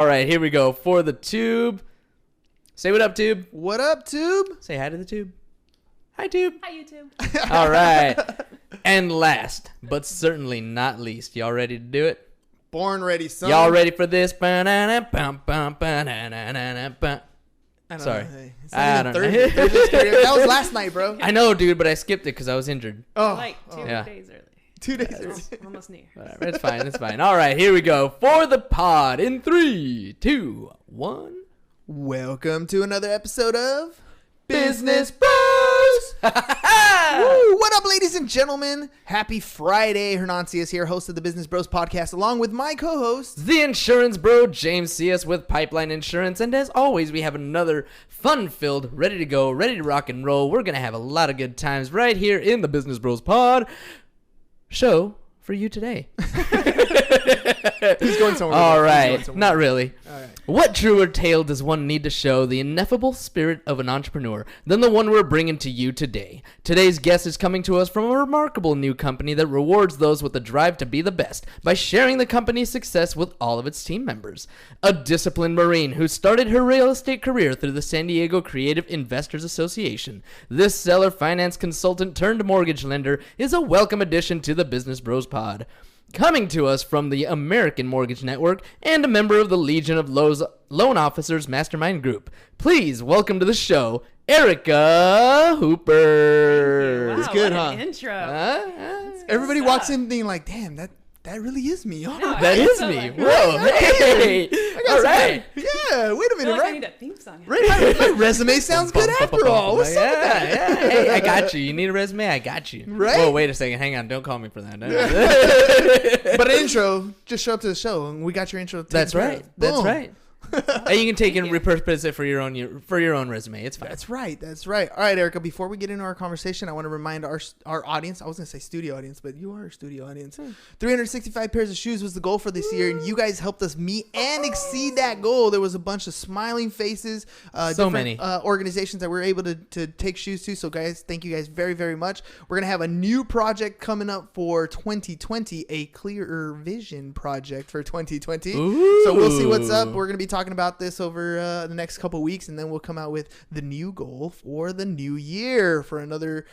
All right, here we go for the tube. Say what up, tube. What up, tube? Say hi to the tube. Hi, tube. Hi, YouTube. All right. And last, but certainly not least, y'all ready to do it? Born ready, son. Y'all ready for this? Sorry. I don't Sorry. know. Hey, it's I not don't even know. Thursday. That was last night, bro. I know, dude, but I skipped it because I was injured. Oh, Like 2 Yeah. days early. 2 days early. Almost New Year's. Whatever, it's fine. It's fine. All right, here we go for the pod in 3, 2, 1. Welcome to another episode of Business Bros. Woo! What up, ladies and gentlemen? Happy Friday. Hernancia is here, host of the Business Bros podcast, along with my co-host. The insurance bro, James C.S. with Pipeline Insurance. And as always, we have another fun-filled, ready to go, ready to rock and roll. We're going to have a lot of good times right here in the Business Bros pod show for you today. He's going somewhere. All He's right. going somewhere. Not really. All right. What truer tale does one need to show the ineffable spirit of an entrepreneur than the one we're bringing to you today? Today's guest is coming to us from a remarkable new company that rewards those with the drive to be the best by sharing the company's success with all of its team members. A disciplined Marine who started her real estate career through the San Diego Creative Investors Association. This seller finance consultant turned mortgage lender is a welcome addition to the Business Bros pod. Coming to us from the American Mortgage Network and a member of the Legion of Loan Officers Mastermind Group. Please welcome to the show, Erica Hooper. Wow, It's good, what huh? an intro. Everybody stuff. walks in thinking like, damn, that really is me. All No, right. That is So, me. like, Whoa, hey. All right. Yeah, wait a I feel minute, like I right? need a theme song. Right, my resume sounds good after all. What's up with that? Yeah. Hey, I got you. You need a resume? I got you. Right? Whoa, wait a second. Hang on. Don't call me for that. But an intro, just show up to the show, and we got your intro. That's taken care right. of. That's Boom. right. And you can take and Thank you. repurpose it for your own resume. It's fine. That's right. That's right. All right, Erica, before we get into our conversation, I want to remind our audience, I was going to say studio audience, but you are our studio audience. 365 pairs of shoes was the goal for this year, and you guys helped us meet and exceed that goal. There was a bunch of smiling faces, So many. organizations that we were able to take shoes to. So, guys, thank you guys very, very much. We're going to have a new project coming up for 2020, a clearer vision project for 2020. Ooh. So we'll see what's up. We're going to be talking about this over the next couple weeks, and then we'll come out with the new goal for the new year for another,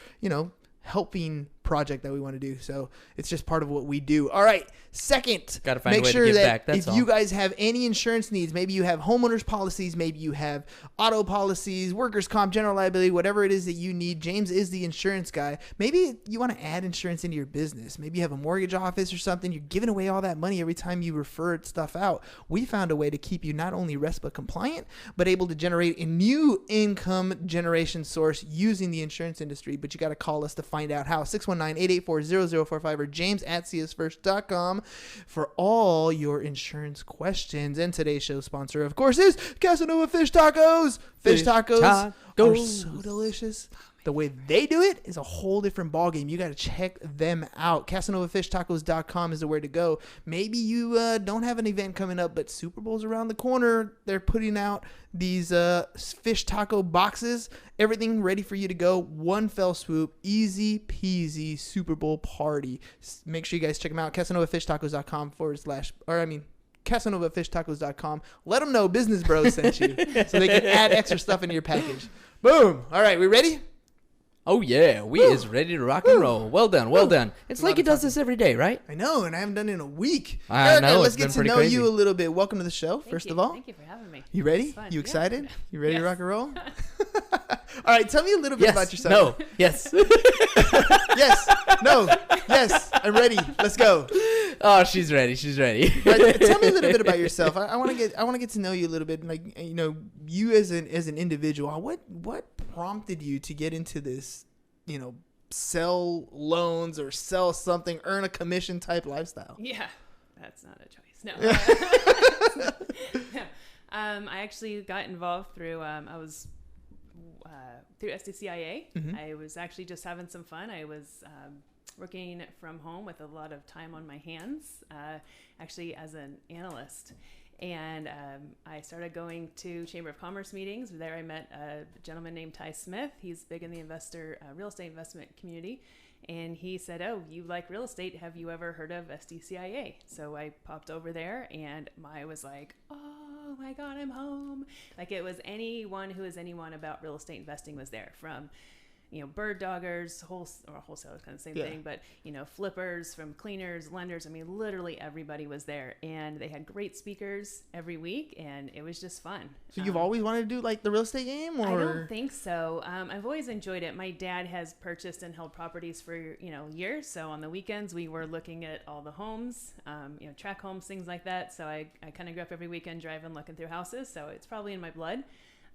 helping project that we want to do. So it's just part of what we do. All right. Second, Gotta find a make way to sure give that back, that's if all. you guys have any insurance needs, maybe you have homeowners policies, maybe you have auto policies, workers' comp, general liability, whatever it is that you need, James is the insurance guy. Maybe you want to add insurance into your business. Maybe you have a mortgage office or something. You're giving away all that money every time you refer stuff out. We found a way to keep you not only RESPA compliant, but able to generate a new income generation source using the insurance industry. But you got to call us to find out how. 619-884-0045 or james@csfirst.com for all your insurance questions. And today's show sponsor, of course, is Casanova Fish Tacos. Fish tacos are so delicious. The way they do it is a whole different ballgame. You got to check them out. CasanovafishTacos.com is the way to go. Maybe you don't have an event coming up, but Super Bowl's around the corner. They're putting out these fish taco boxes. Everything ready for you to go. One fell swoop. Easy peasy Super Bowl party. Make sure you guys check them out. CasanovafishTacos.com CasanovafishTacos.com. Let them know Business Bros sent you so they can add extra stuff into your package. Boom. All right, we ready? Oh, yeah. We is ready to rock and roll. Well done. Well done. It's like he does this every day, right? I know, and I haven't done it in a week. I Erica, know, let's it's get been to pretty know crazy. you a little bit. Welcome to the show, first of all. Thank you for having me. You ready? It's fun. You Yeah. excited? You ready to Yes. rock and roll? All right, tell me a little bit Yes. about yourself. No. Yes. Yes. No. Yes. I'm ready. Let's go. Oh, she's ready. She's ready. All right, tell me a little bit about yourself. I want to get to know you a little bit. Like, you as an individual. What prompted you to get into this, sell loans or sell something, earn a commission type lifestyle? Yeah, that's not a choice. No. I actually got involved through, through SDCIA. Mm-hmm. I was actually just having some fun. I was working from home with a lot of time on my hands, actually as an analyst. And I started going to Chamber of Commerce meetings. There I met a gentleman named Ty Smith. He's big in the real estate investment community. And he said, "Oh, you like real estate. Have you ever heard of SDCIA?" So I popped over there and I was like, oh, my God, I'm home. Like it was anyone who is anyone about real estate investing was there, from bird doggers, wholesalers, kind of the same thing, but, flippers, from cleaners, lenders. I mean, literally everybody was there, and they had great speakers every week, and it was just fun. So you've always wanted to do like the real estate game, or? I don't think so. I've always enjoyed it. My dad has purchased and held properties for, years. So on the weekends we were looking at all the homes, track homes, things like that. So I kind of grew up every weekend driving, looking through houses. So it's probably in my blood.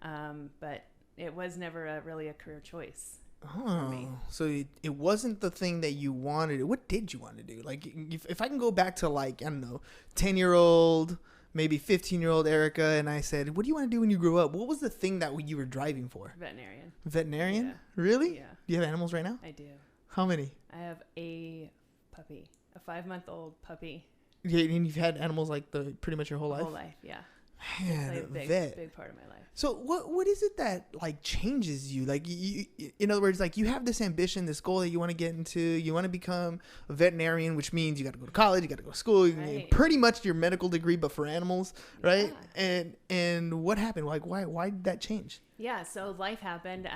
But it was never really a career choice. Oh, so it wasn't the thing that you wanted. What did you want to do? Like, if I can go back to, like, I don't know, 10-year-old, maybe 15-year-old Erica, and I said, what do you want to do when you grow up? What was the thing that you were driving for? Veterinarian. Veterinarian? Yeah. Really? Yeah. Do you have animals right now? I do. How many? I have a puppy, a 5-month-old puppy. Yeah, and you've had animals like pretty much your whole life? Whole life, yeah. Man, It's like a vet. big part of my life. So what is it that like changes you? Like you, in other words, like you have this ambition, this goal that you want to get into. You want to become a veterinarian, which means you got to go to college, you got to go to school, Right. pretty much your medical degree, but for animals, right? Yeah. And what happened? Like why did that change? Yeah, so life happened.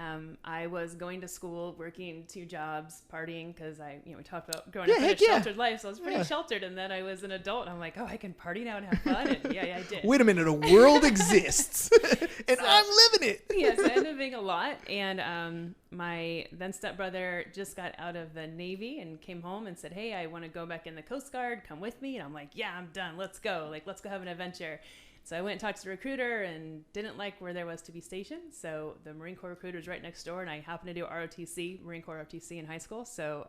I was going to school, working 2 jobs, partying, because we talked about growing up in a sheltered life, so I was pretty sheltered. And then I was an adult, and I'm like, oh, I can party now and have fun. And yeah, I did. Wait a minute, a world exists, and I'm living it. Yeah, so it ended up being a lot. And my then stepbrother just got out of the Navy and came home and said, hey, I want to go back in the Coast Guard. Come with me. And I'm like, yeah, I'm done. Let's go. Like, let's go have an adventure. So I went and talked to the recruiter and didn't like where there was to be stationed. So the Marine Corps recruiter was right next door, and I happened to do ROTC, Marine Corps ROTC in high school. So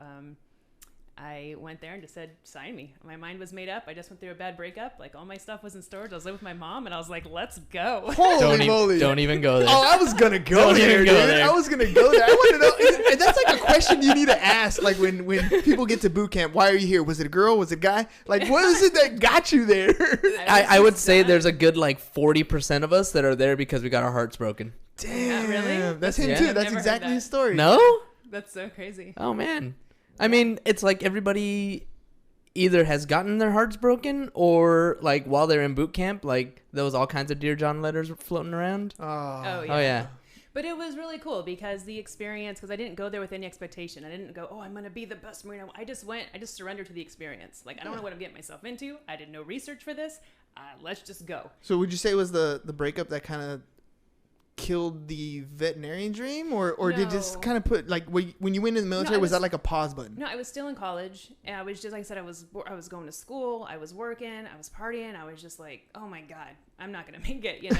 I went there and just said, sign me. My mind was made up. I just went through a bad breakup. Like, all my stuff was in storage. I was living with my mom, and I was like, let's go. Holy moly. Don't even go there. Oh, I was going to go there, dude. I was going to go there. I want to know. And that's like a question you need to ask. Like when people get to boot camp, why are you here? Was it a girl? Was it a guy? Like, what is it that got you there? I would say there's a good like 40% of us that are there because we got our hearts broken. Damn. Really? That's him Yeah. too. I've That's never heard exactly that. his story. No? That's so crazy. Oh, man. I mean, it's like everybody either has gotten their hearts broken or like while they're in boot camp, like there was all kinds of Dear John letters floating around. Oh, yeah. Oh, yeah. But it was really cool because the experience, because I didn't go there with any expectation. I didn't go, oh, I'm going to be the best Marine. I just surrendered to the experience. Like, I don't know what I'm getting myself into. I did no research for this. Let's just go. So would you say it was the breakup that kind of killed the veterinarian dream, or did it just No. kind of put like when you went in the military, was that like a pause button? No, I was still in college. And I was just, like I said, I was going to school. I was working. I was partying. I was just like, oh my God, I'm not going to make it, And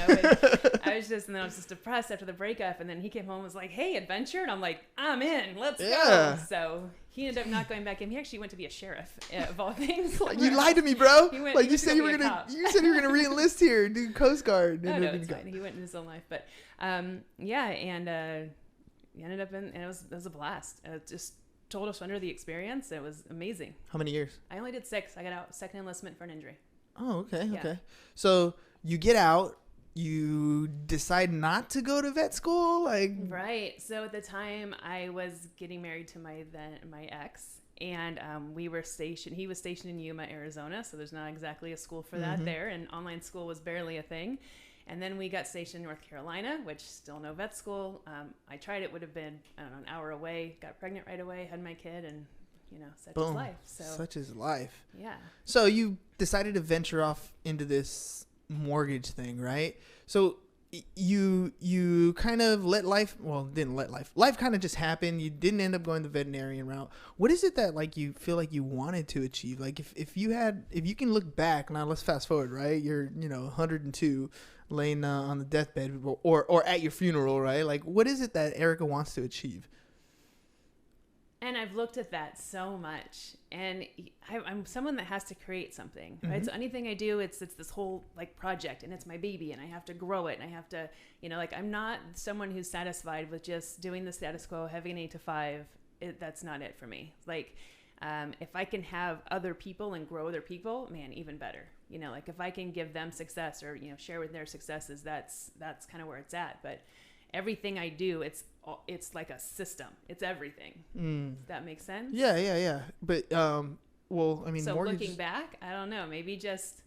I was just depressed after the breakup. And then he came home and was like, hey, adventure. And I'm like, I'm in. Let's go. So he ended up not going back in. He actually went to be a sheriff, of all things. Like, you lied to me, bro. He Like, you said you were be a gonna cop. re-enlist here and do Coast Guard. No, it's fine. He went in his own life, but he ended up and it was a blast. It just told us under the experience. It was amazing. How many years? I only did 6. I got out second enlistment for an injury. Oh, okay, Yeah. okay. So you get out, you decide not to go to vet school, like Right. So at the time, I was getting married to my ex, and we were stationed. He was stationed in Yuma, Arizona. So there's not exactly a school for that there, and online school was barely a thing. And then we got stationed in North Carolina, which still no vet school. I tried it; would have been, I don't know, an hour away. Got pregnant right away, had my kid, and such boom, is life. So such is life. yeah. So you decided to venture off into this mortgage thing, right? So you kind of didn't let life kind of just happen. You didn't end up going the veterinarian route. What is it that like you feel like you wanted to achieve? Like if you can look back now, let's fast forward, right? You're 102 laying on the deathbed or at your funeral, right? Like what is it that Erica wants to achieve? And I've looked at that so much, and I'm someone that has to create something, right? So anything I do, it's this whole like project, and it's my baby, and I have to grow it, and I have to, I'm not someone who's satisfied with just doing the status quo, having an 8 to 5. That's not it for me. Like, if I can have other people and grow other people, man, even better. Like if I can give them success or share with their successes, that's kind of where it's at. But everything I do, it's like a system. It's everything. Does that make sense? Yeah. But well, I mean, so mortgage. looking back, I don't know. Maybe just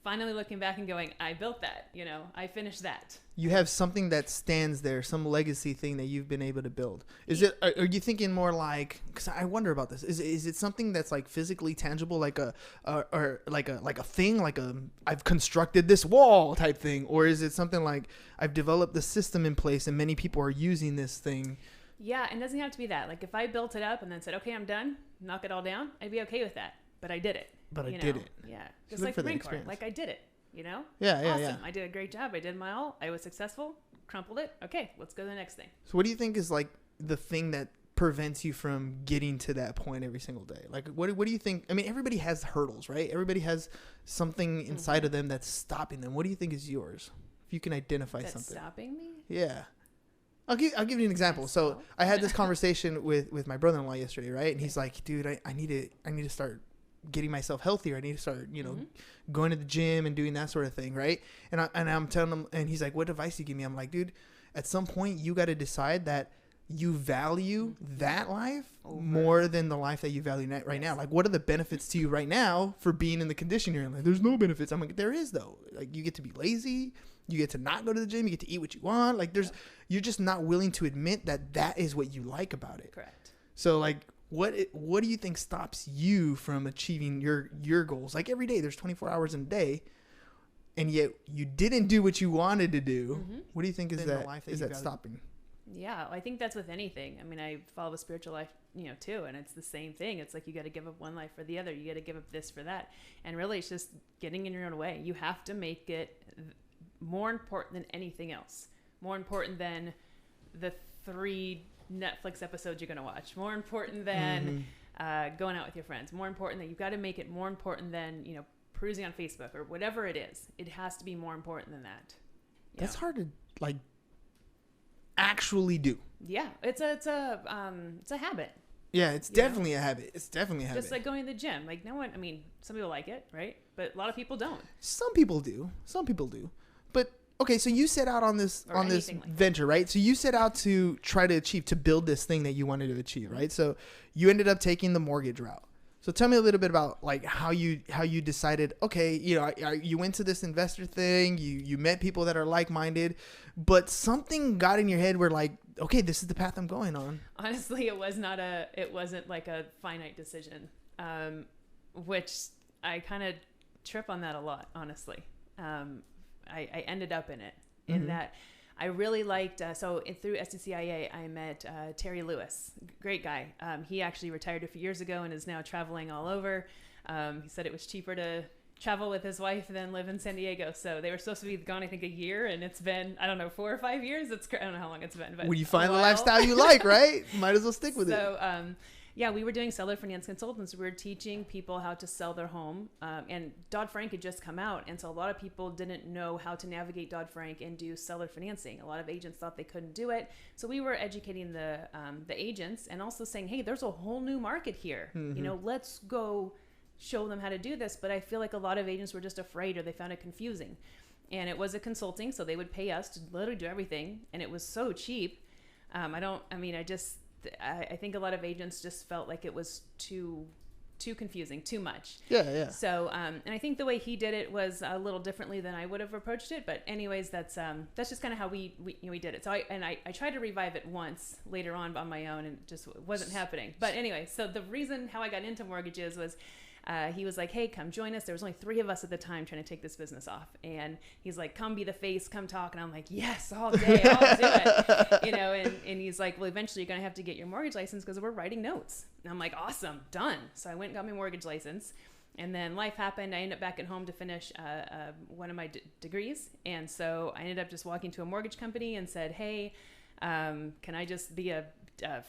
finally looking back and going, I built that, you know, I finished that. You have something that stands there, some legacy thing that you've been able to build. Is it? Are you thinking more like? Because I wonder about this. Is it something that's like physically tangible, like or like a thing, like I've constructed this wall type thing, or is it something like I've developed the system in place and many people are using this thing? Yeah, and it doesn't have to be that. Like if I built it up and then said, okay, I'm done, knock it all down, I'd be okay with that. But I did it. But I did it. Yeah, just like the Marine Corps. Like I did it. You know? Yeah, awesome. yeah. I did a great job. I did my all. I was successful. Crumpled it. Okay, let's go to the next thing. So what do you think is like the thing that prevents you from getting to that point every single day? Like what do you think? I mean, everybody has hurdles, right? Everybody has something inside of them that's stopping them. What do you think is yours? If you can identify That's something. stopping me? Yeah. I'll give you an example. So I had this conversation with my brother-in-law yesterday, right? And he's like, dude, I need to start getting myself healthier. I need to start, going to the gym and doing that sort of thing, right? And I'm telling him, and he's like, what advice do you give me? I'm like, dude, at some point you got to decide that you value that life more than the life that you value right now. Like, what are the benefits to you right now for being in the condition you're in? Like, there's no benefits. I'm like, there is though. Like, you get to be lazy. You get to not go to the gym. You get to eat what you want. Like, you're just not willing to admit that is what you like about it. Correct. So, like, what do you think stops you from achieving your goals? Like, every day, there's 24 hours in a day, and yet you didn't do what you wanted to do. Mm-hmm. What do you think is that stopping? Yeah, I think that's with anything. I mean, I follow a spiritual life, too, and it's the same thing. It's like you got to give up one life for the other. You got to give up this for that. And really, it's just getting in your own way. You have to make it more important than anything else. More important than the 3 Netflix episodes you're going to watch. More important than going out with your friends. More important that you've got to make it more important than, perusing on Facebook or whatever it is. It has to be more important than that. That's hard to, like, actually do. Yeah, it's a habit. Yeah, it's definitely a habit. It's definitely a habit. Just like going to the gym. Like some people like it, right? But a lot of people don't. Some people do. But okay, so you set out on this venture, right? So you set out to try to build this thing that you wanted to achieve, right? So you ended up taking the mortgage route. So tell me a little bit about like how you decided, okay, you went to this investor thing, you met people that are like-minded, but something got in your head where like, okay, this is the path I'm going on. Honestly, it wasn't like a finite decision, which I kind of trip on that a lot, honestly. I ended up in it in that I really liked, through SDCIA, I met Terry Lewis, great guy. He actually retired a few years ago and is now traveling all over. He said it was cheaper to travel with his wife than live in San Diego. So they were supposed to be gone, I think, a year, and it's been, 4 or 5 years. I don't know how long it's been. But when you find the lifestyle you like, right? Might as well stick with it. So, we were doing seller finance consultants. We were teaching people how to sell their home. And Dodd-Frank had just come out. And so a lot of people didn't know how to navigate Dodd-Frank and do seller financing. A lot of agents thought they couldn't do it. So we were educating the agents and also saying, hey, there's a whole new market here. Let's go show them how to do this. But I feel like a lot of agents were just afraid or they found it confusing. And it was a consulting, so they would pay us to literally do everything. And it was so cheap. I think a lot of agents just felt like it was too confusing, too much. Yeah. So, and I think the way he did it was a little differently than I would have approached it. But anyways, that's just kind of how we did it. So I tried to revive it once later on my own, and it just wasn't happening. But anyway, so the reason how I got into mortgages was, he was like, hey, come join us. There was only 3 of us at the time trying to take this business off. And he's like, come be the face, come talk. And I'm like, yes, all day, I'll do it. And he's like, well, eventually you're going to have to get your mortgage license because we're writing notes. And I'm like, awesome, done. So I went and got my mortgage license. And then life happened. I ended up back at home to finish one of my degrees. And so I ended up just walking to a mortgage company and said, hey, can I just be a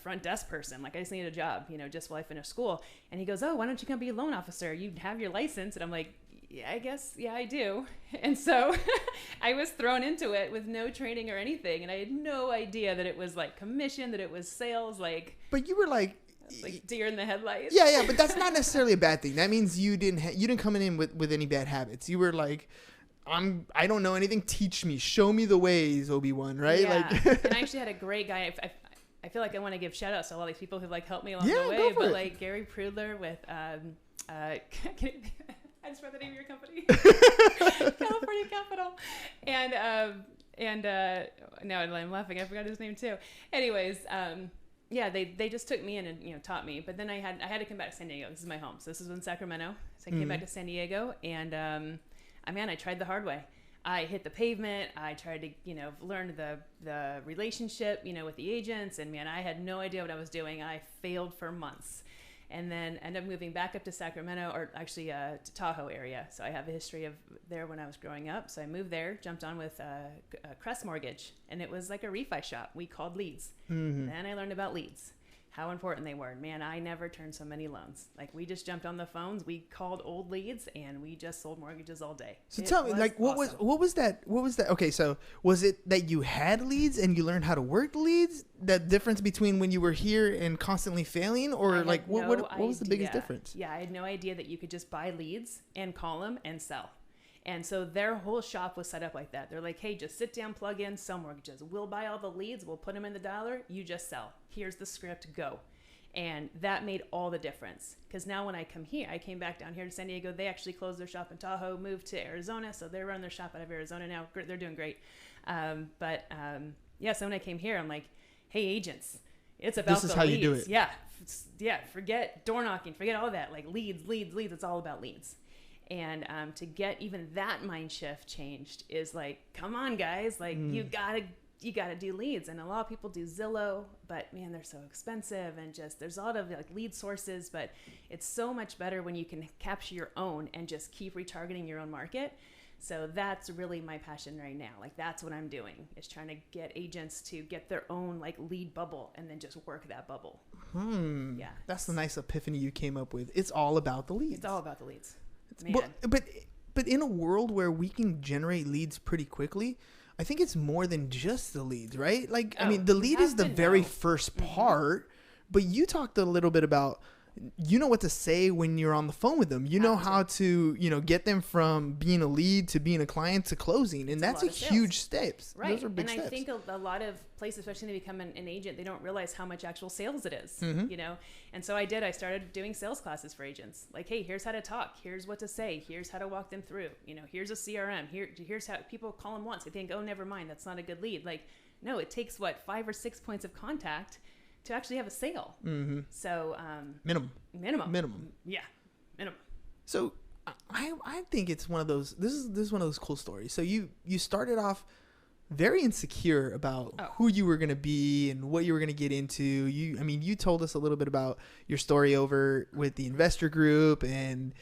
front desk person? Like, I just need a job, just while I finish school. And he goes, oh, why don't you come be a loan officer? You have your license. And I'm like, yeah, I guess, yeah, I do. And so I was thrown into it with no training or anything. And I had no idea that it was like commission, that it was sales. But you were like deer in the headlights. Yeah. But that's not necessarily a bad thing. That means you didn't come in with any bad habits. You were like, I don't know anything. Teach me, show me the ways, Obi-Wan, right? Yeah. And I actually had a great guy. I feel like I want to give shout outs to all these people who helped me along the way. But Gary Prudler with, I I just read the name of your company. California Capital. And no, I'm laughing. I forgot his name too. Anyways, yeah, they just took me in and taught me. But then I had to come back to San Diego. This is my home. So this is in Sacramento. So I came back to San Diego, and I tried the hard way. I hit the pavement. I tried to learn the relationship with the agents, and I had no idea what I was doing. I failed for months. And then ended up moving back up to Sacramento, or actually to Tahoe area. So I have a history of there when I was growing up. So I moved there, jumped on with Crest Mortgage, and it was like a refi shop. We called leads. Then I learned about leads, how important they were. Man, I never turned so many loans. Like, we just jumped on the phones, we called old leads, and we just sold mortgages all day. So tell me, like, what was that? Okay, so was it that you had leads and you learned how to work the leads? That difference between when you were here and constantly failing, or like what was the biggest difference? Yeah, I had no idea that you could just buy leads and call them and sell. And so their whole shop was set up like that. They're like, hey, just sit down, plug in, sell mortgages. We'll buy all the leads. We'll put them in the dialer. You just sell. Here's the script. Go. And that made all the difference. Because now when I came back down here to San Diego. They actually closed their shop in Tahoe, moved to Arizona. So they're running their shop out of Arizona now. They're doing great. So when I came here, I'm like, hey, agents, it's about the leads. This is how you do it. Yeah. Forget door knocking. Forget all that. Like, leads. It's all about leads. And to get even that mind shift changed is like, come on, guys, like you gotta do leads. And a lot of people do Zillow, but man, they're so expensive, and just there's a lot of like lead sources, but it's so much better when you can capture your own and just keep retargeting your own market. So that's really my passion right now. Like, that's what I'm doing, is trying to get agents to get their own like lead bubble and then just work that bubble. Yeah, that's the nice epiphany you came up with. It's all about the leads. It's all about the leads. But in a world where we can generate leads pretty quickly, I think it's more than just the leads, right? Like, the lead is the very first part, but you talked a little bit about, what to say when you're on the phone with them. You know how to, get them from being a lead to being a client to closing. And that's a huge steps. Right. Those are big steps. I think a lot of places, especially when they become an agent, they don't realize how much actual sales it is, And so I started doing sales classes for agents. Like, hey, here's how to talk. Here's what to say. Here's how to walk them through. Here's a CRM. Here's how people call them once. They think, oh, never mind, that's not a good lead. Like, no, it takes 5 or 6 points of contact to actually have a sale. So minimum. Yeah, minimum. So I think it's one of those. This is one of those cool stories. So you started off very insecure about who you were going to be and what you were going to get into. You told us a little bit about your story over with the investor group, and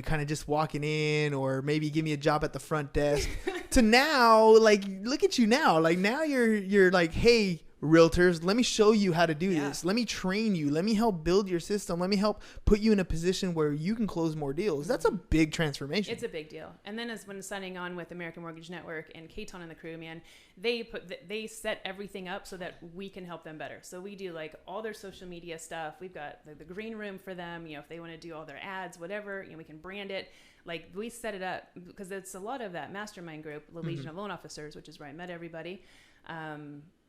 kind of just walking in, or maybe give me a job at the front desk. To now, like, look at you now. Like, now you're like, hey, realtors, let me show you how to do this. Let me train you. Let me help build your system. Let me help put you in a position where you can close more deals. That's a big transformation. It's a big deal. And then when signing on with American Mortgage Network and Katon and the crew, man, they set everything up so that we can help them better. So we do like all their social media stuff. We've got the green room for them. If they want to do all their ads, whatever, we can brand it. Like, we set it up because it's a lot of that mastermind group, the Legion of Loan Officers, which is where I met everybody.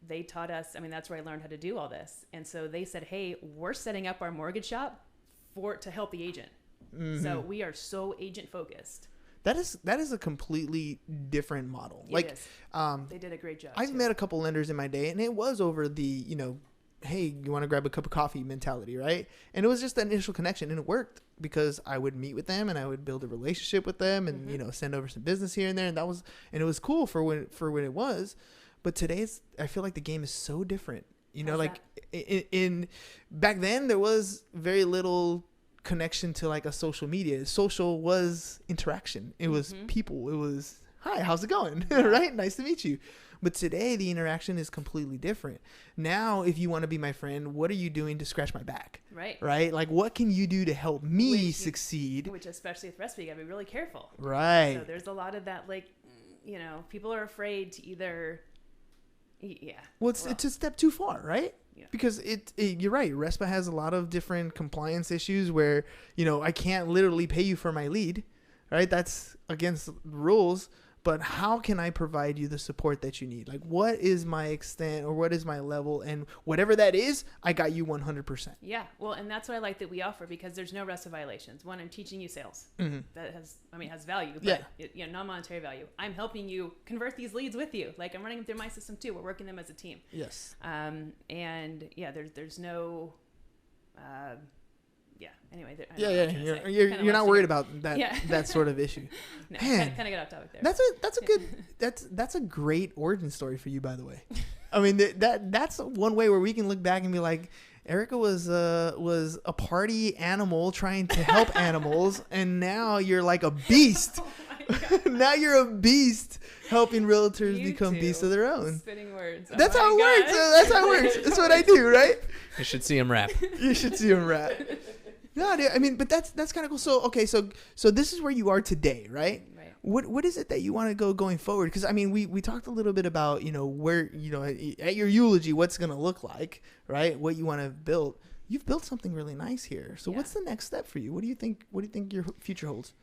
They taught us, that's where I learned how to do all this. And so they said, hey, we're setting up our mortgage shop to help the agent. So we are so agent focused. That is a completely different model. They did a great job. I've met a couple lenders in my day, and it was over the, hey, you want to grab a cup of coffee mentality, right? And it was just that initial connection, and it worked because I would meet with them and I would build a relationship with them and, send over some business here and there. And it was cool for when it was. But today's, I feel like the game is so different. In back then there was very little connection to like a social media. Social was interaction. It was people. It was, hi, how's it going? Right? Nice to meet you. But today the interaction is completely different. Now, if you want to be my friend, what are you doing to scratch my back? Right? Like, what can you do to help me succeed? Which, especially with recipe, you gotta be really careful. Right. So there's a lot of that, like, people are afraid to either. Well, it's a step too far, right? Yeah. Because you're right. RESPA has a lot of different compliance issues where, I can't literally pay you for my lead, right? That's against the rules. but how can I provide you the support that you need? Like, what is my extent or what is my level? And whatever that is, I got you 100%. Yeah. Well, and that's what I like that we offer, because there's no RESA violations. One, I'm teaching you sales. That has value, but non-monetary value. I'm helping you convert these leads with you. Like, I'm running them through my system too. We're working them as a team. Yes. And yeah, there's no, anyway. You're not worried about that, that sort of issue. No, Man, kind of got off topic there. That's a good, that's a great origin story for you, by the way. I mean, that's one way where we can look back and be like, Erica was a party animal trying to help animals, and now you're like a beast. Oh Now you're a beast helping realtors become beasts of their own. Spitting words. That's how it works. That's how it works. That's what I do, right? You should see him rap. You should see him rap. No, dude, I mean, but that's kind of cool. So, okay, so this is where you are today, right? Right. What is it that you want to go going forward? Because I mean, we talked a little bit about, you know, where, you know, at your eulogy, what's going to look like, right? What you want to build. You've built something really nice here. So what's the next step for you? What do you think your future holds?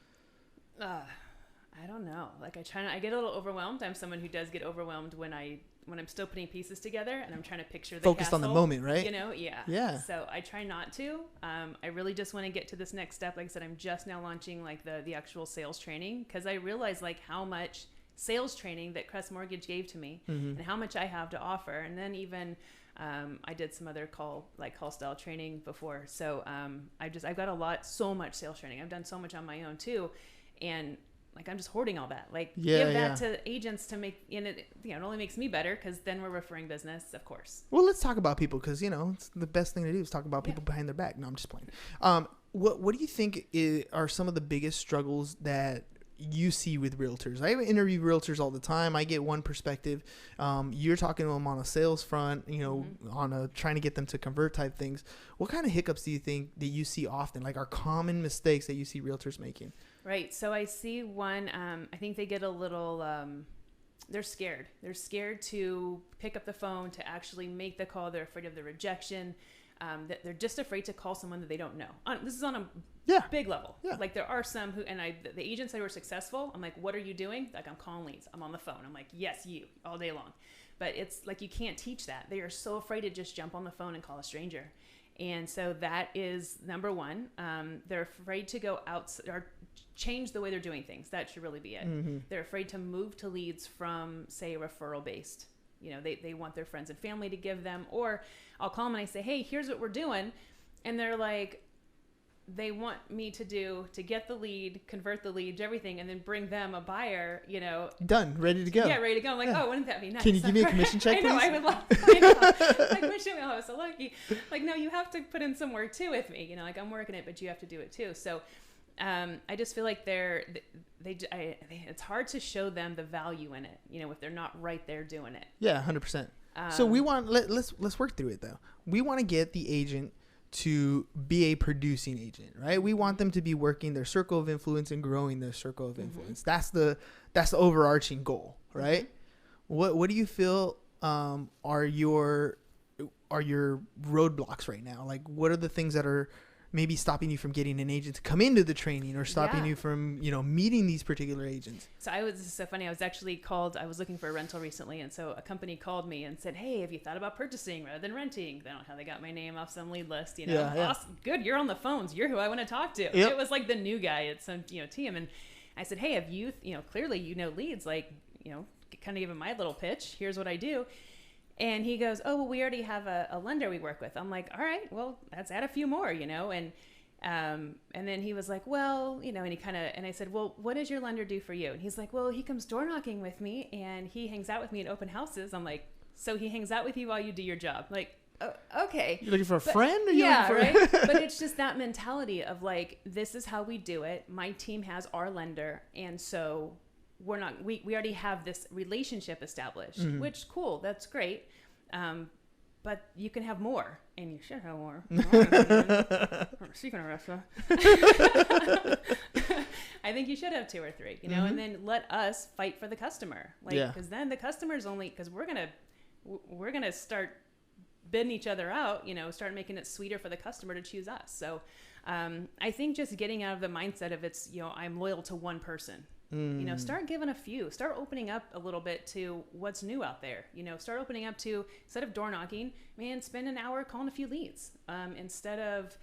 I don't know. Like, I get a little overwhelmed. I'm someone who does get overwhelmed when I'm still putting pieces together and I'm trying to picture the focused castle, on the moment, right? You know, yeah. So I try not to. I really just want to get to this next step. Like I said, I'm just now launching like the actual sales training, because I realized like how much sales training that Crest Mortgage gave to me and how much I have to offer. And then even I did some other call style training before. So I've got so much sales training. I've done so much on my own too, and like, I'm just hoarding all that. Like, give that to agents to make, and it only makes me better, because then we're referring business, of course. Well, let's talk about people, because, you know, it's the best thing to do is talk about people behind their back. No, I'm just playing. What do you think are some of the biggest struggles that you see with realtors? I interview realtors all the time. I get one perspective. You're talking to them on a sales front, you know, on trying to get them to convert type things. What kind of hiccups do you think that you see often, like are common mistakes that you see realtors making? Right. So I see one, I think they get a little, they're scared. They're scared to pick up the phone, to actually make the call. They're afraid of the rejection. That they're just afraid to call someone that they don't know. This is on a big level. Yeah. Like, there are some who, and the agents that were successful, I'm like, what are you doing? Like, I'm calling leads. I'm on the phone. I'm like, yes, you, all day long. But it's like, you can't teach that. They are so afraid to just jump on the phone and call a stranger. And so that is number one. They're afraid to go out or change the way they're doing things. That should really be it. They're afraid to move to leads from, say, referral based. You know, they want their friends and family to give them, or I'll call them and I say, hey, here's what we're doing. And they're like, they want me to get the lead, convert the lead, everything, and then bring them a buyer, you know. Done. Ready to go. Yeah, ready to go. I'm like, oh, wouldn't that be nice? Can you give me a commission check, please? I know, I would love I know. Like, wish me, oh, I was so lucky. Like, no, you have to put in some work too with me. You know, like, I'm working it, but you have to do it too. So I just feel like it's hard to show them the value in it, you know, if they're not right there doing it. Yeah, 100%. So we want, let's work through it though. We want to get the agent to be a producing agent, right? We want them to be working their circle of influence and growing their circle of influence. That's the overarching goal, right? What do you feel are your roadblocks right now? Like, what are the things that are maybe stopping you from getting an agent to come into the training, or stopping you from, you know, meeting these particular agents? So this is so funny. I was actually called, I was looking for a rental recently. And so a company called me and said, hey, have you thought about purchasing rather than renting? I don't know how they got my name off some lead list, you know. Awesome. Good. You're on the phones. You're who I want to talk to. Yep. It was like the new guy at some, you know, team. And I said, hey, have you, you know, clearly, you know, leads, like, you know, kind of give him my little pitch. Here's what I do. And he goes, oh, well, we already have a lender we work with. I'm like, all right, well, let's add a few more, you know. And then he was like, well, you know, and I said, well, what does your lender do for you? And he's like, well, he comes door knocking with me and he hangs out with me at open houses. I'm like, so he hangs out with you while you do your job? Like, okay. You're looking for a friend? Or yeah, looking for right. But it's just that mentality of like, this is how we do it. My team has our lender. And so we already have this relationship established, which cool. That's great. But you can have more, and you should have more. Speaking of Russia, I think you should have 2 or 3, you know, and then let us fight for the customer, like, because then the customer's only, because we're gonna start bidding each other out, you know, start making it sweeter for the customer to choose us. So I think just getting out of the mindset of it's, you know, I'm loyal to one person. Start giving a few. Start opening up a little bit to what's new out there. Start opening up to, instead of door knocking, man, spend an hour calling a few leads. Instead of,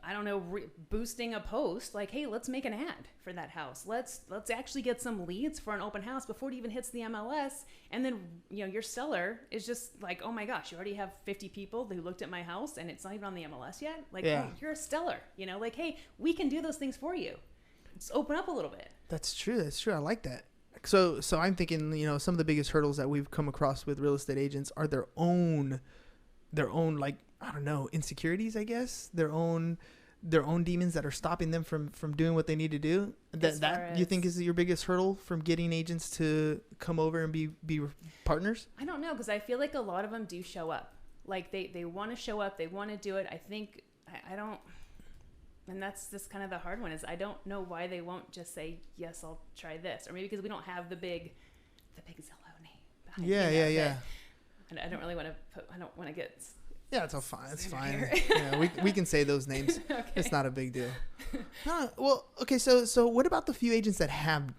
I don't know, boosting a post, like, hey, let's make an ad for that house. Let's actually get some leads for an open house before it even hits the MLS. And then, your seller is just like, oh my gosh, you already have 50 people who looked at my house and it's not even on the MLS yet. Like, oh, you're a stellar, like, hey, we can do those things for you. Let's open up a little bit. That's true. I like that. So I'm thinking, some of the biggest hurdles that we've come across with real estate agents are their own, like, I don't know, insecurities, I guess, their own demons that are stopping them from doing what they need to do. That you think is your biggest hurdle from getting agents to come over and be partners? I don't know, because I feel like a lot of them do show up. Like they want to show up, they want to do it. I think I don't, and that's just kind of the hard one, is I don't know why they won't just say, yes, I'll try this. Or maybe because we don't have the big Zillow name behind Yeah. I don't really want to I don't want to get... Yeah, it's all fine. It's fine. We can say those names. Okay. It's not a big deal. Well, okay. So what about the few agents that have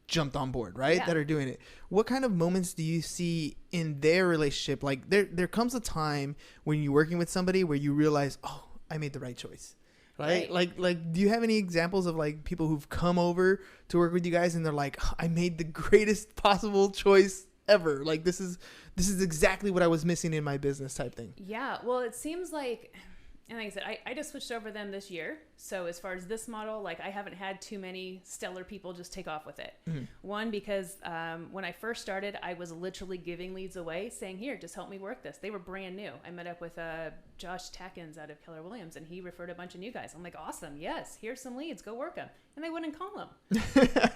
jumped on board, right? Yeah. That are doing it. What kind of moments do you see in their relationship? Like there comes a time when you're working with somebody where you realize, oh, I made the right choice. Right? Like, do you have any examples of like people who've come over to work with you guys and they're like, I made the greatest possible choice ever. Like this is exactly what I was missing in my business type thing. Yeah. Well, it seems like, and like I said, I just switched over them this year. So as far as this model, like I haven't had too many stellar people just take off with it. Mm-hmm. One, because when I first started, I was literally giving leads away saying, here, just help me work this. They were brand new. I met up with Josh Tackins out of Keller Williams, and he referred a bunch of new guys. I'm like, awesome. Yes. Here's some leads. Go work them. And they wouldn't call them.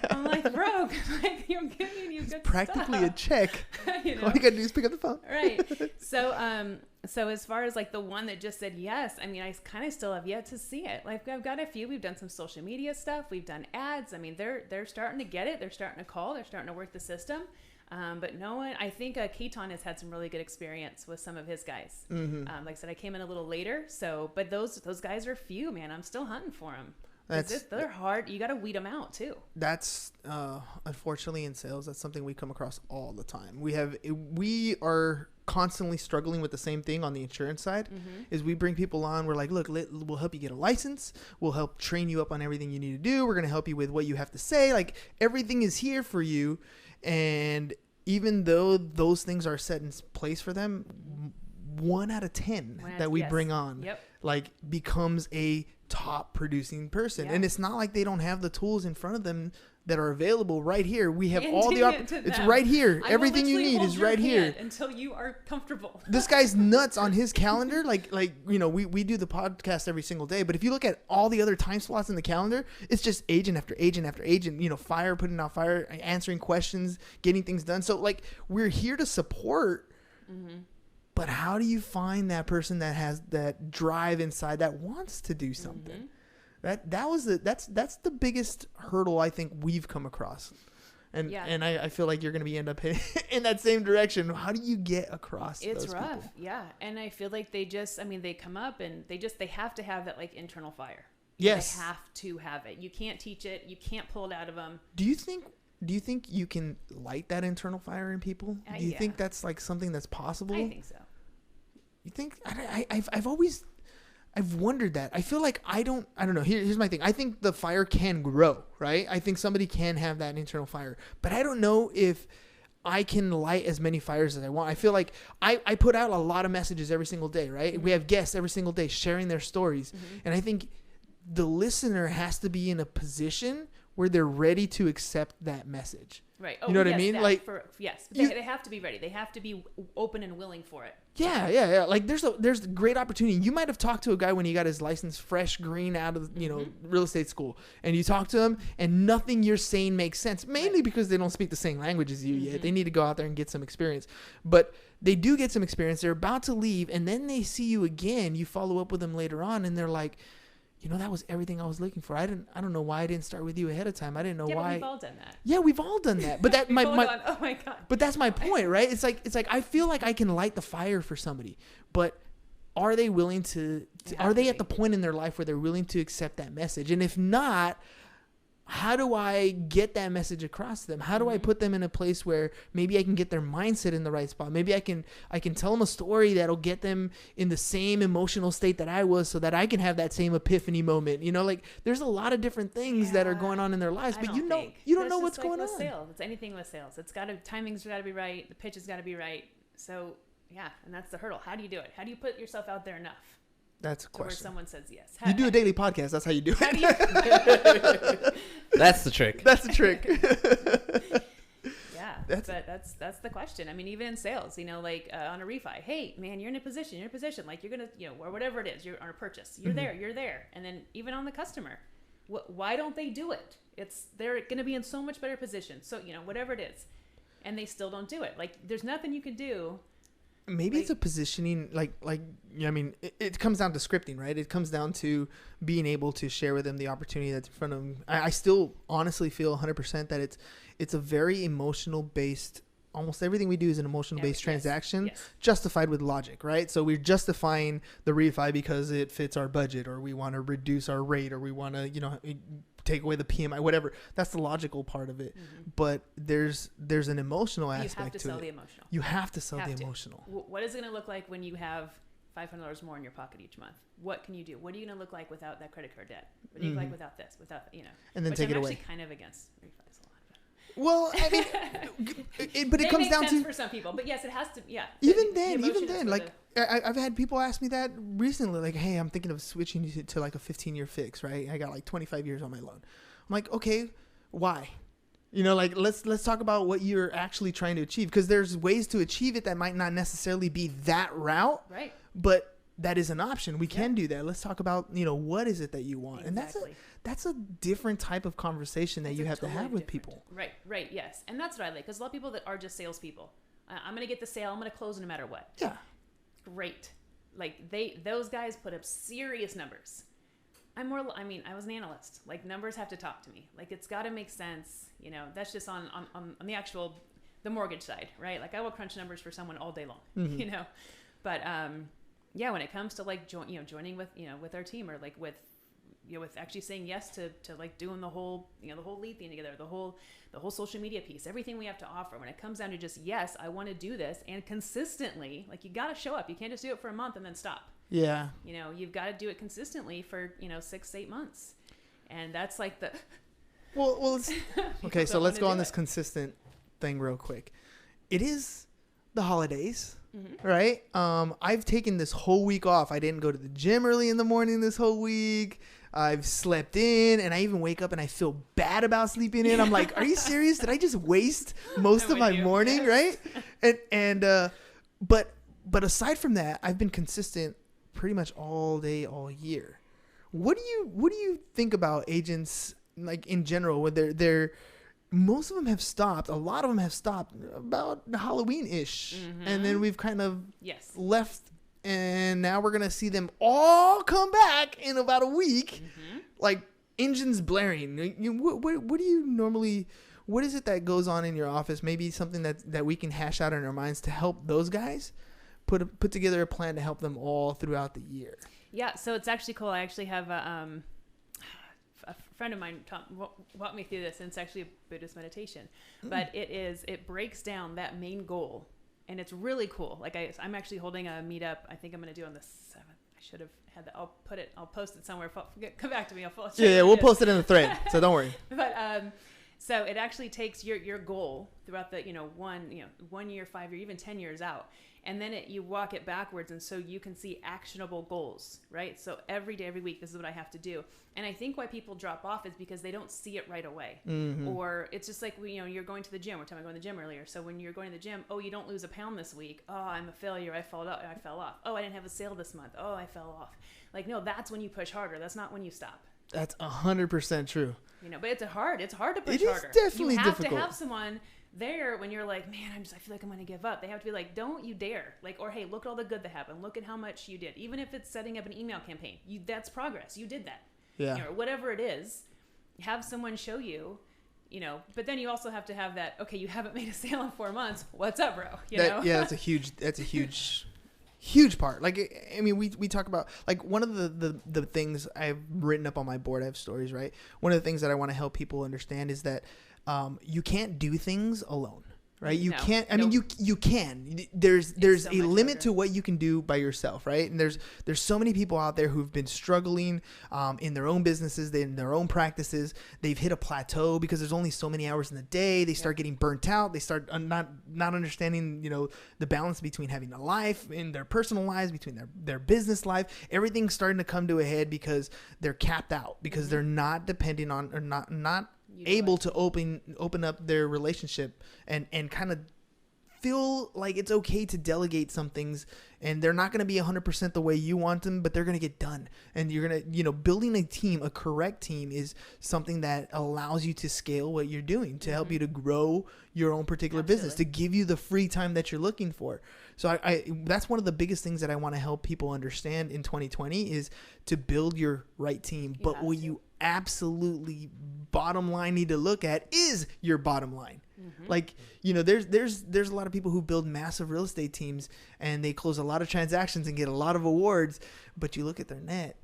I'm like, bro, like, I'm giving you good practically stuff. A check. All you got to do is pick up the phone. Right. So as far as like the one that just said yes, I mean, I kind of still have yet to see it. Like I've got a few. We've done some social media stuff. We've done ads. I mean, they're starting to get it. They're starting to call. They're starting to work the system. But no one, I think Keaton has had some really good experience with some of his guys. Mm-hmm. Like I said, I came in a little later. But those guys are few, man. I'm still hunting for them. They're hard. You got to weed them out too. That's unfortunately in sales, that's something we come across all the time. We are constantly struggling with the same thing on the insurance side. Mm-hmm. Is we bring people on. We're like, look, we'll help you get a license. We'll help train you up on everything you need to do. We're going to help you with what you have to say. Like everything is here for you. And even though those things are set in place for them, 1 out of 10 that we bring on, like becomes a top producing person. And it's not like they don't have the tools in front of them that are available right here. We have all the it's right here. Everything you need is right here until you are comfortable. This guy's nuts on his calendar. Like we do the podcast every single day, but if you look at all the other time slots in the calendar, it's just agent after agent after agent, putting out fire, answering questions, getting things done. So like we're here to support. Mm-hmm. But how do you find that person that has that drive inside that wants to do something? Mm-hmm. That's the biggest hurdle I think we've come across. And I feel like you're going to end up in that same direction. How do you get across those people? It's rough. Yeah. And I feel like they come up and they have to have that like internal fire. Yes. They have to have it. You can't teach it. You can't pull it out of them. Do you think you can light that internal fire in people? Do you think that's like something that's possible? I think so. You think? I've wondered that. I feel like I don't know. Here's my thing. I think the fire can grow, right? I think somebody can have that internal fire, but I don't know if I can light as many fires as I want. I feel like I put out a lot of messages every single day, right? Mm-hmm. We have guests every single day sharing their stories. Mm-hmm. And I think the listener has to be in a position where they're ready to accept that message. Right. You know what I mean? They have to be ready. They have to be open and willing for it. Yeah. Like there's great opportunity. You might have talked to a guy when he got his license fresh green out of real estate school, and you talk to him, and nothing you're saying makes sense. Mainly because they don't speak the same language as you yet. They need to go out there and get some experience. But they do get some experience. They're about to leave, and then they see you again. You follow up with them later on, and they're like, that was everything I was looking for. I don't know why I didn't start with you ahead of time. I didn't know why. But we've all done that. Yeah, we've all done that. But that oh my God. But that's my point, right? It's like I feel like I can light the fire for somebody, but are they willing to are they at the point in their life where they're willing to accept that message? And if not, how do I get that message across to them? How do I put them in a place where maybe I can get their mindset in the right spot? Maybe I can tell them a story that'll get them in the same emotional state that I was, so that I can have that same epiphany moment. You know, like there's a lot of different things that are going on in their lives, but you don't know what's going on. Sales. It's anything with sales. Timing's got to be right. The pitch has got to be right. So yeah, and that's the hurdle. How do you do it? How do you put yourself out there enough? That's a question. Where someone says yes. You do a daily podcast. That's how you do it. That's the trick. That's the trick. Yeah, that's the question. I mean, even in sales, you know, like on a refi, hey man, you're in a position, like you're gonna, you know, or whatever it is, you're on a purchase, you're there, and then even on the customer, why don't they do it? They're gonna be in so much better position. So you know, whatever it is, and they still don't do it. Like there's nothing you can do. Maybe it's a positioning, I mean, it comes down to scripting, right? It comes down to being able to share with them the opportunity that's in front of them. I still honestly feel 100% that it's a very emotional based, almost everything we do is an emotional based transaction, justified with logic, right? So we're justifying the refi because it fits our budget, or we want to reduce our rate, or we want to, you know, take away the PMI, whatever. That's the logical part of it. But there's an emotional aspect to it. You have to sell the emotional. What is it going to look like when you have $500 more in your pocket each month? What can you do? What are you going to look like without that credit card debt? What do you look like without this? Without, you know, and then take it away. I'm actually kind of against refis a lot. Well, I mean, but it comes down to for some people. But yes, it has to. Yeah. Even then, like I've had people ask me that recently. Like, hey, I'm thinking of switching to like a 15-year fix, right? I got like 25 years on my loan. I'm like, okay, why? You know, like let's talk about what you're actually trying to achieve, because there's ways to achieve it that might not necessarily be that route, right? But that is an option. We can do that. Let's talk about, you know, what is it that you want, and that's a different type of conversation that you have to have with people. Right, yes. And that's what I like, because a lot of people that are just salespeople. I'm going to get the sale. I'm going to close no matter what. Yeah. Great. Like those guys put up serious numbers. I was an analyst. Like numbers have to talk to me. Like it's got to make sense. You know, that's just on the actual, the mortgage side, right? Like I will crunch numbers for someone all day long, you know, but yeah, when it comes to like joining with, you know, with our team, or like with, you know, with actually saying yes to like doing the whole, you know, the whole lead thing together, the whole social media piece, everything we have to offer, when it comes down to just, yes, I want to do this, and consistently, like you got to show up. You can't just do it for a month and then stop. Yeah. You know, you've got to do it consistently for, you know, 6 to 8 months. And that's like the, well, okay. So let's go on this consistent thing real quick. It is the holidays. Right. I've taken this whole week off. I didn't go to the gym early in the morning this whole week. I've slept in, and I even wake up and I feel bad about sleeping in. I'm like, are you serious? Did I just waste most of my morning? Yes. Right. But aside from that, I've been consistent pretty much all day, all year. What do you think about agents, like in general, where they're most of them have stopped. A lot of them have stopped about Halloween-ish. And then we've kind of left, and now we're going to see them all come back in about a week, like engines blaring. What do you normally, what is it that goes on in your office? Maybe something that we can hash out in our minds to help those guys put together a plan to help them all throughout the year. Yeah, so it's actually cool. I actually have a friend of mine walked me through this, and it's actually a Buddhist meditation, but it breaks down that main goal, and it's really cool. Like I'm actually holding a meetup. I think I'm going to do on the 7th. I should have had that. I'll post it somewhere. Come back to me. We'll post it in the thread. So don't worry. But so it actually takes your goal throughout the 1 year, 5 year, even 10 years out. And then you walk it backwards, and so you can see actionable goals, right? So every day, every week, this is what I have to do. And I think why people drop off is because they don't see it right away. Or it's just like, you're going to the gym. We're talking about going to the gym earlier. So when you're going to the gym, oh, you don't lose a pound this week. Oh, I'm a failure. I fell off. Oh, I didn't have a sale this month. Oh, I fell off. Like, no, that's when you push harder. That's not when you stop. That's 100% true. But it's hard. It's hard to push harder. It is definitely difficult. You have to have someone there when you're like, man, I feel like I'm going to give up. They have to be like, don't you dare. Like, or hey, look at all the good that happened. Look at how much you did. Even if it's setting up an email campaign, that's progress. You did that. Yeah. Or whatever it is, have someone show you, but then you also have to have that, okay, you haven't made a sale in 4 months. What's up, bro? Yeah, that's a huge Huge part. Like, I mean, we talk about, like, one of the things I've written up on my board, I have stories, right? One of the things that I want to help people understand is that you can't do things alone. Right, you can't. I mean, you can. There's so a limit harder to what you can do by yourself, right? And there's so many people out there who've been struggling in their own businesses, in their own practices. They've hit a plateau because there's only so many hours in the day. They start getting burnt out. They start not understanding, the balance between having a life in their personal lives, between their business life. Everything's starting to come to a head because they're capped out, because they're not depending on, or not able to open up their relationship and kind of feel like it's okay to delegate some things, and they're not going to be 100% the way you want them, but they're going to get done. And you're going to, building a correct team is something that allows you to scale what you're doing, to help you to grow your own particular business, to give you the free time that you're looking for. So I that's one of the biggest things that I want to help people understand in 2020 is to build your right team. But what you absolutely bottom line need to look at is your bottom line. Like, there's a lot of people who build massive real estate teams and they close a lot of transactions and get a lot of awards, but you look at their net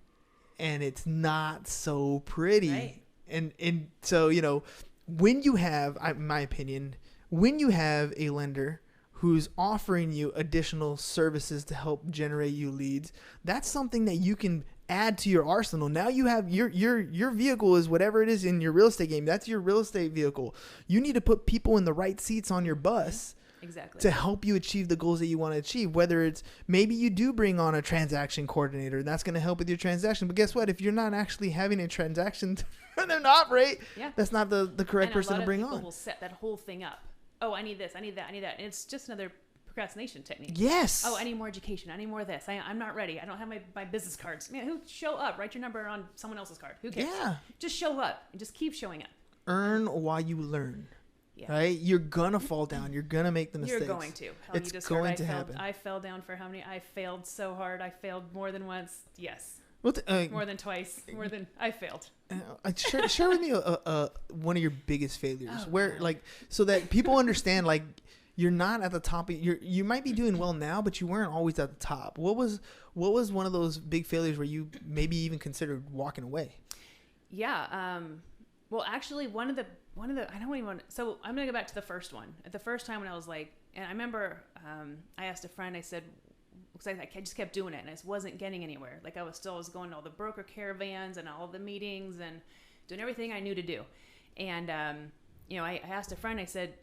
and it's not so pretty. Right. And so, when you have, in my opinion, when you have a lender who's offering you additional services to help generate you leads, that's something that you can add to your arsenal. Now you have your vehicle is whatever it is in your real estate game. That's your real estate vehicle. You need to put people in the right seats on your bus. Exactly. To help you achieve the goals that you want to achieve. Whether it's, maybe you do bring on a transaction coordinator, that's going to help with your transaction. But guess what? If you're not actually having a transaction for them to operate, that's not the correct person to bring on. Will set that whole thing up. Oh, I need this, I need that, I need that. And it's just another procrastination technique. Yes. Oh, I need more education. I need more of this. I'm not ready. I don't have my business cards. Man, show up. Write your number on someone else's card. Who cares? Yeah. Just show up and just keep showing up. Earn while you learn. Yeah. Right? You're going to fall down. You're going to make the mistakes. You're going to. It's going to happen. I fell down for how many? I failed so hard. I failed more than once. Yes. More than twice. I failed. Share with me one of your biggest failures, so that people understand, like, you're not at the top. You might be doing well now, but you weren't always at the top. What was one of those big failures where you maybe even considered walking away? Yeah. Well, actually, one of the I don't even want. So I'm gonna go back to the first one. At the first time when I was like, and I remember I asked a friend. I said, because I just kept doing it and I just wasn't getting anywhere. Like, I was going to all the broker caravans and all the meetings and doing everything I knew to do. And, I asked a friend, I said,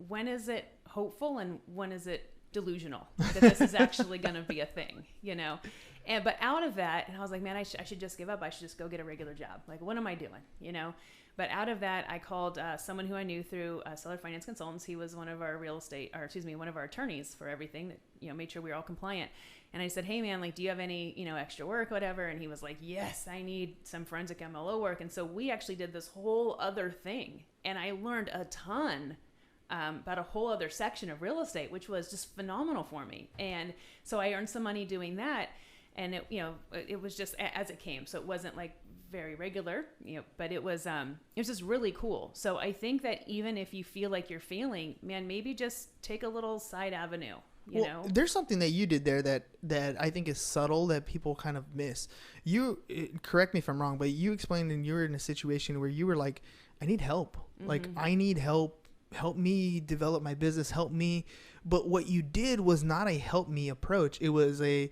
when is it hopeful and when is it delusional that this is actually going to be a thing, but out of that, and I was like, man, I should just give up. I should just go get a regular job. Like, what am I doing? But out of that, I called someone who I knew through Seller Finance Consultants. He was one of our one of our attorneys for everything that, made sure we were all compliant. And I said, hey man, like, do you have any, extra work, whatever? And he was like, yes, I need some forensic MLO work. And so we actually did this whole other thing. And I learned a ton about a whole other section of real estate, which was just phenomenal for me. And so I earned some money doing that. And it was just as it came. So it wasn't like very regular, but it was just really cool. So I think that even if you feel like you're failing, man, maybe just take a little side avenue. There's something that you did there that I think is subtle that people kind of miss. You correct me if I'm wrong, but you explained, and you were in a situation where you were like, I need help. Mm-hmm. Like, I need help. Help me develop my business. Help me. But what you did was not a help me approach. It was a,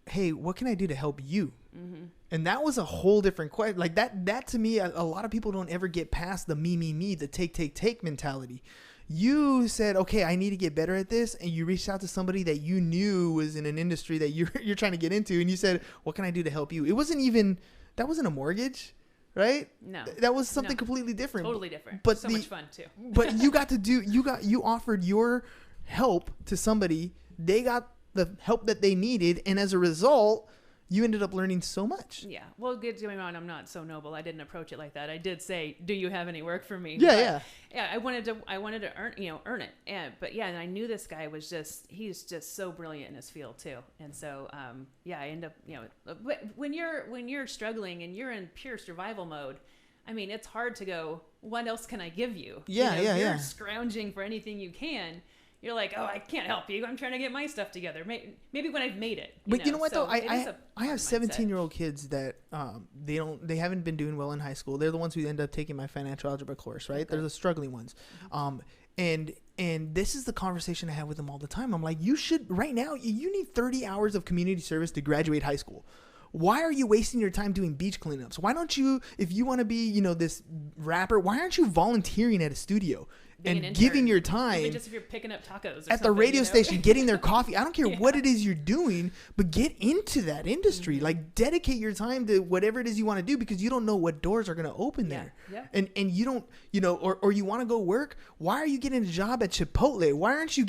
hey, what can I do to help you? Mm-hmm. And that was a whole different question. Like, that to me, a lot of people don't ever get past the me, the take mentality. You said, okay, I need to get better at this. And you reached out to somebody that you knew was in an industry that you're trying to get into. And you said, what can I do to help you? That wasn't a mortgage, right? No. That was something completely different. Totally different. But so much fun too. But you offered your help to somebody. They got the help that they needed. And as a result, you ended up learning so much. Yeah. Well, good going on. I'm not so noble. I didn't approach it like that. I did say, do you have any work for me? Yeah. I wanted to earn it. And I knew this guy he's just so brilliant in his field too. And so, I end up, when you're struggling and you're in pure survival mode, I mean, it's hard to go, what else can I give you? Yeah. You're scrounging for anything you can. you're like, oh, I can't help you. I'm trying to get my stuff together. Maybe when I've made it. But you know what, So though? it is a I have hard mindset. 17-year-old kids that they haven't been doing well in high school. They're the ones who end up taking my financial algebra course, right? Okay. They're the struggling ones. And this is the conversation I have with them all the time. I'm like, you should right now. You need 30 hours of community service to graduate high school. Why are you wasting your time doing beach cleanups? Why don't you, if you want to be, this rapper, why aren't you volunteering at a studio Being an and intern. giving your time Even just if you're picking up tacos or at the radio station, getting their coffee? I don't care Yeah. what it is you're doing, but get into that industry. Mm-hmm. Like, dedicate your time to whatever it is you want to do, because you don't know what doors are going to open there. Yeah. And you don't, or you want to go work. Why are you getting a job at Chipotle? Why aren't you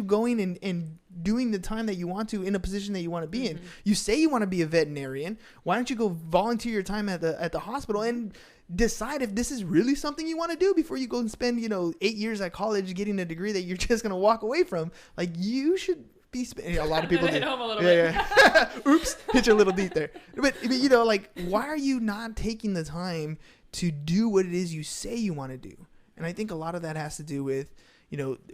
going and doing the time that you want to in a position that you want to be in? You say you want to be a veterinarian. Why don't you go volunteer your time at the hospital and decide if this is really something you want to do before you go and spend 8 years at college getting a degree that you're just going to walk away from? Like, you should be a lot of people do. Hit home a little bit. Yeah. Oops, hit you a little deep there. But like, why are you not taking the time to do what it is you say you want to do? And I think a lot of that has to do with,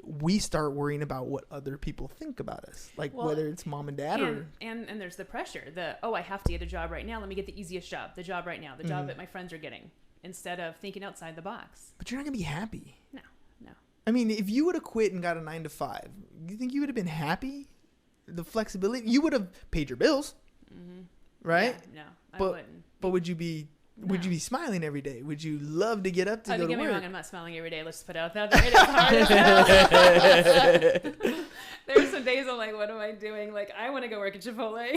we start worrying about what other people think about us, like whether it's mom and dad and there's the pressure. I have to get a job right now. Let me get the easiest job, the job right now, the job that my friends are getting, instead of thinking outside the box. But you're not gonna be happy. No. I mean, if you would have quit and got a 9 to 5, you think you would have been happy? The flexibility, you would have paid your bills, right? Yeah, no, I But wouldn't. But would you be? Would you be smiling every day? Would you love to get up to go to work? Don't get me wrong, I'm not smiling every day. Let's just put it out there. It is hard as hell. There's some days I'm like, what am I doing? Like, I want to go work at Chipotle.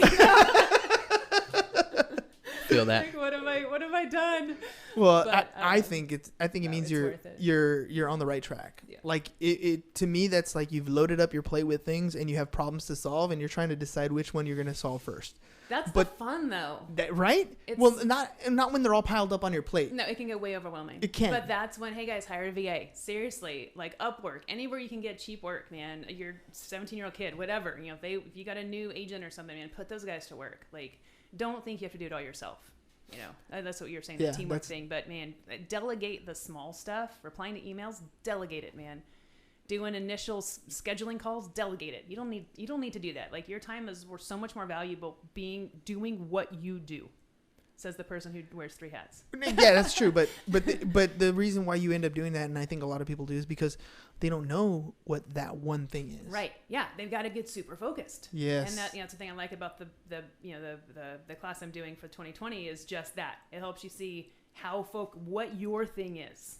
Feel that. Like, what have I done? Well, But, I think it means it's you're worth it. you're on the right track. Yeah. Like it to me, that's like you've loaded up your plate with things and you have problems to solve, and you're trying to decide which one you're going to solve first. That's But- the fun, though. That right? It's- Well, not when they're all piled up on your plate. No, it can get way overwhelming. It can. But that's when, hey guys, hire a VA. Seriously, like Upwork, anywhere you can get cheap work, man. Your 17-year-old kid, whatever. If you got a new agent or something, man, put those guys to work. Like, don't think you have to do it all yourself. That's what you're saying, the Yeah, teamwork that's- thing. But man, delegate the small stuff. Replying to emails, delegate it, man. Doing initial scheduling calls, delegate it. You don't need to do that. Like, your time is worth so much more valuable doing what you do. Says the person who wears 3 hats. Yeah, that's true. But the reason why you end up doing that, and I think a lot of people do, is because they don't know what that one thing is. Right. Yeah. They've got to get super focused. Yes. And that's the thing I like about the class I'm doing for 2020 is just that. It helps you see what your thing is.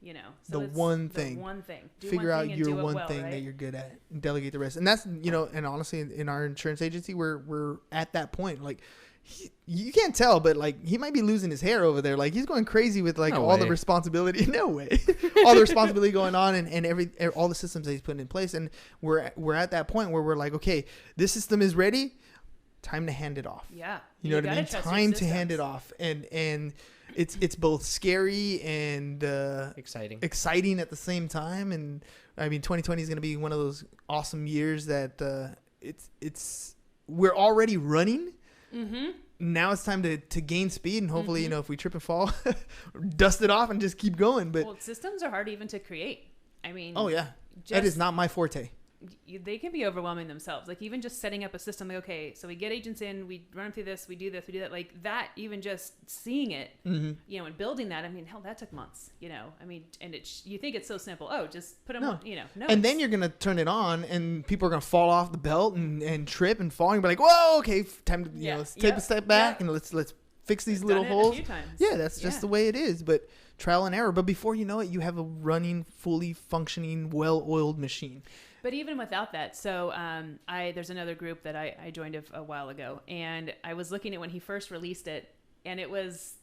So The it's one thing. The one thing. Do Figure one out thing and your do it one well, thing right? that you're good at and delegate the rest. And that's, and honestly, in our insurance agency, we're at that point. Like, you can't tell, but like, he might be losing his hair over there. Like, he's going crazy with like No all the way. responsibility. No way. All the responsibility going on and all the systems that he's putting in place. And we're at that point where we're like, okay, this system is ready. Time to hand it off. Yeah. You know what I gotta mean? trust your Time to hand systems. it off. And it's both scary and exciting at the same time. And I mean, 2020 is going to be one of those awesome years that we're already running. Mm-hmm. Now it's time to gain speed, and hopefully, if we trip and fall, dust it off and just keep going. But systems are hard even to create. I mean, oh yeah, that is not my forte. They can be overwhelming themselves. Like, even just setting up a system, like, okay, so we get agents in, we run them through this, we do that, like that, even just seeing it, and building that, I mean, hell, that took months, I mean, and you think it's so simple. Oh, just put them on, no. And then you're going to turn it on and people are going to fall off the belt and trip and fall and be like, whoa, okay, time to, let's take a step back and let's fix these little holes. A few times. Yeah, that's just the way it is. But trial and error. But before you know it, you have a running, fully functioning, well-oiled machine. But even without that, so there's another group that I joined a while ago, and I was looking at when he first released it, and it was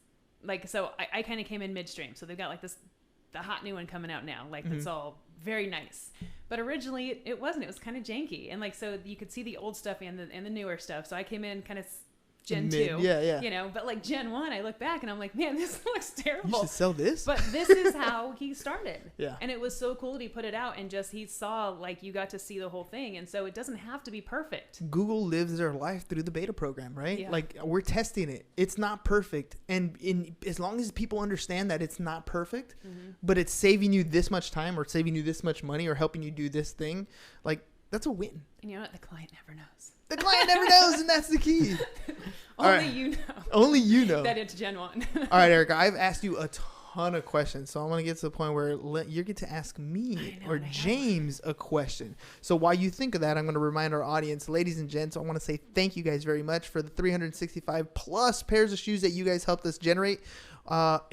like, so I kind of came in midstream. So they've got like the hot new one coming out now, like that's all very nice. But originally it wasn't. It was kind of janky, and like, so you could see the old stuff and the newer stuff. So I came in kind of Gen Mid, 2. yeah. You know, but like Gen 1, I look back and I'm like, man, this looks terrible. You should sell this. But this is how he started. Yeah. And it was so cool that he put it out and just he saw like you got to see the whole thing. And so it doesn't have to be perfect. Google lives their life through the beta program, right? Yeah. Like we're testing it. It's not perfect. And as long as people understand that it's not perfect, but it's saving you this much time or saving you this much money or helping you do this thing, like that's a win. And you know what? The client never knows. The client never knows, and that's the key. Only you know. Only you know. That it's Gen 1. All right, Erica, I've asked you a ton of questions, so I'm going to get to the point where you get to ask me or James a question. So while you think of that, I'm going to remind our audience, ladies and gents, I want to say thank you guys very much for the 365 plus pairs of shoes that you guys helped us generate.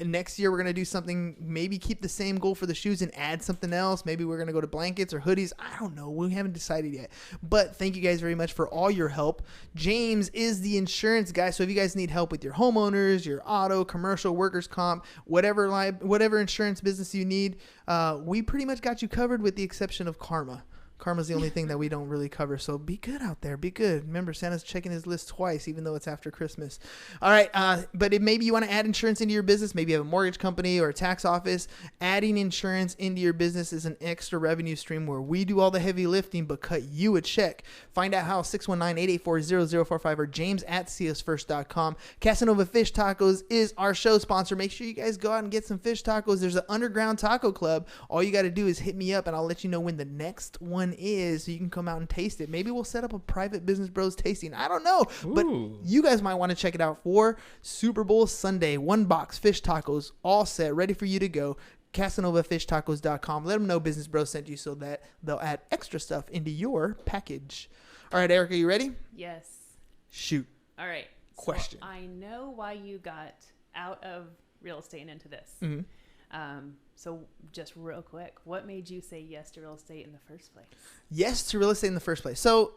Next year, we're going to do something, maybe keep the same goal for the shoes and add something else. Maybe we're going to go to blankets or hoodies. I don't know. We haven't decided yet. But thank you guys very much for all your help. James is the insurance guy. So if you guys need help with your homeowners, your auto, commercial, workers' comp, whatever insurance business you need, we pretty much got you covered with the exception of karma. Karma's the only thing that we don't really cover. So be good out there. Be good. Remember, Santa's checking his list twice, even though it's after Christmas. All right. But if maybe you want to add insurance into your business, maybe you have a mortgage company or a tax office, adding insurance into your business is an extra revenue stream where we do all the heavy lifting, but cut you a check. Find out how 619-884-0045 or james@seeusfirst.com. Casanova Fish Tacos is our show sponsor. Make sure you guys go out and get some fish tacos. There's an underground taco club. All you got to do is hit me up and I'll let you know when the next one is so you can come out and taste it. Maybe we'll set up a private Business Bros tasting. I don't know. Ooh. But you guys might want to check it out for Super Bowl Sunday. 1 box fish tacos all set, ready for you to go. CasanovaFishTacos.com. Let them know Business Bros sent you so that they'll add extra stuff into your package. All right, Erica, you ready? Yes. Shoot. All right. Question. So I know why you got out of real estate and into this. So just real quick, what made you say yes to real estate in the first place? Yes to real estate in the first place. So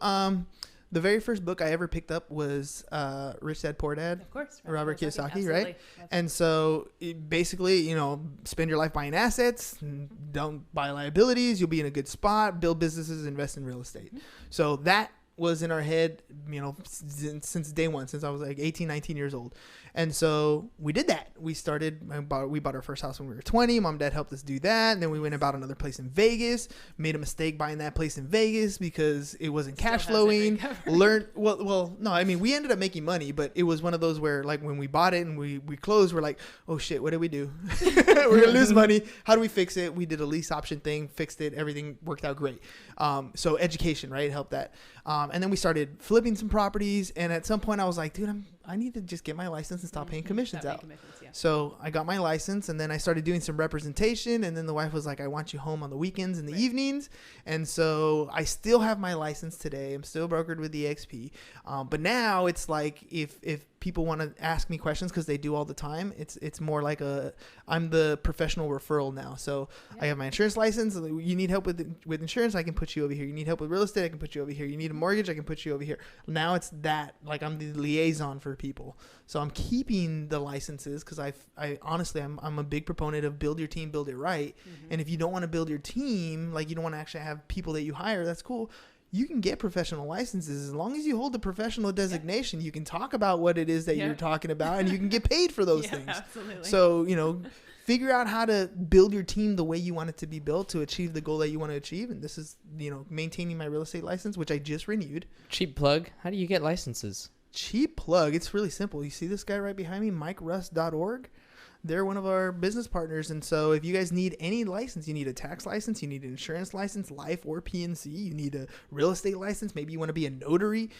the very first book I ever picked up was Rich Dad Poor Dad. Of course. Robert Kiyosaki, Absolutely. right? Absolutely. And so basically, spend your life buying assets, don't buy liabilities, you'll be in a good spot, build businesses, invest in real estate. So that was in our head, since day one, since I was like 18, 19 years old. And so we did that. We bought our first house when we were 20. Mom and dad helped us do that. And then we went and bought another place in Vegas, made a mistake buying that place in Vegas because it wasn't cash flowing. We ended up making money, but it was one of those where like when we bought it and we closed, we're like, oh shit, what did we do? We're going to lose money. How do we fix it? We did a lease option thing, fixed it. Everything worked out great. So education, right? Helped that. And then we started flipping some properties. And at some point I was like, dude, I need to just get my license and stop paying commissions out. So I got my license and then I started doing some representation. And then the wife was like, I want you home on the weekends and the evenings. And so I still have my license today. I'm still brokered with EXP. But now it's like if people want to ask me questions, because they do all the time, it's more like I'm the professional referral now. So I have my insurance license. You need help with insurance, I can put you over here. You need help with real estate, I can put you over here. You need a mortgage, I can put you over here. Now it's that, like I'm the liaison for people. So I'm keeping the licenses because I honestly, I'm a big proponent of build your team, build it right. And if you don't want to build your team, like you don't want to actually have people that you hire, that's cool. You can get professional licenses as long as you hold the professional designation. You can talk about what it is that you're talking about, and you can get paid for those things. Absolutely. So, figure out how to build your team the way you want it to be built to achieve the goal that you want to achieve. And this is, maintaining my real estate license, which I just renewed. Cheap plug. How do you get licenses? Cheap plug. It's really simple. You see this guy right behind me, MikeRuss.org? They're one of our business partners. And so if you guys need any license, you need a tax license, you need an insurance license, life or PNC, you need a real estate license. Maybe you want to be a notary.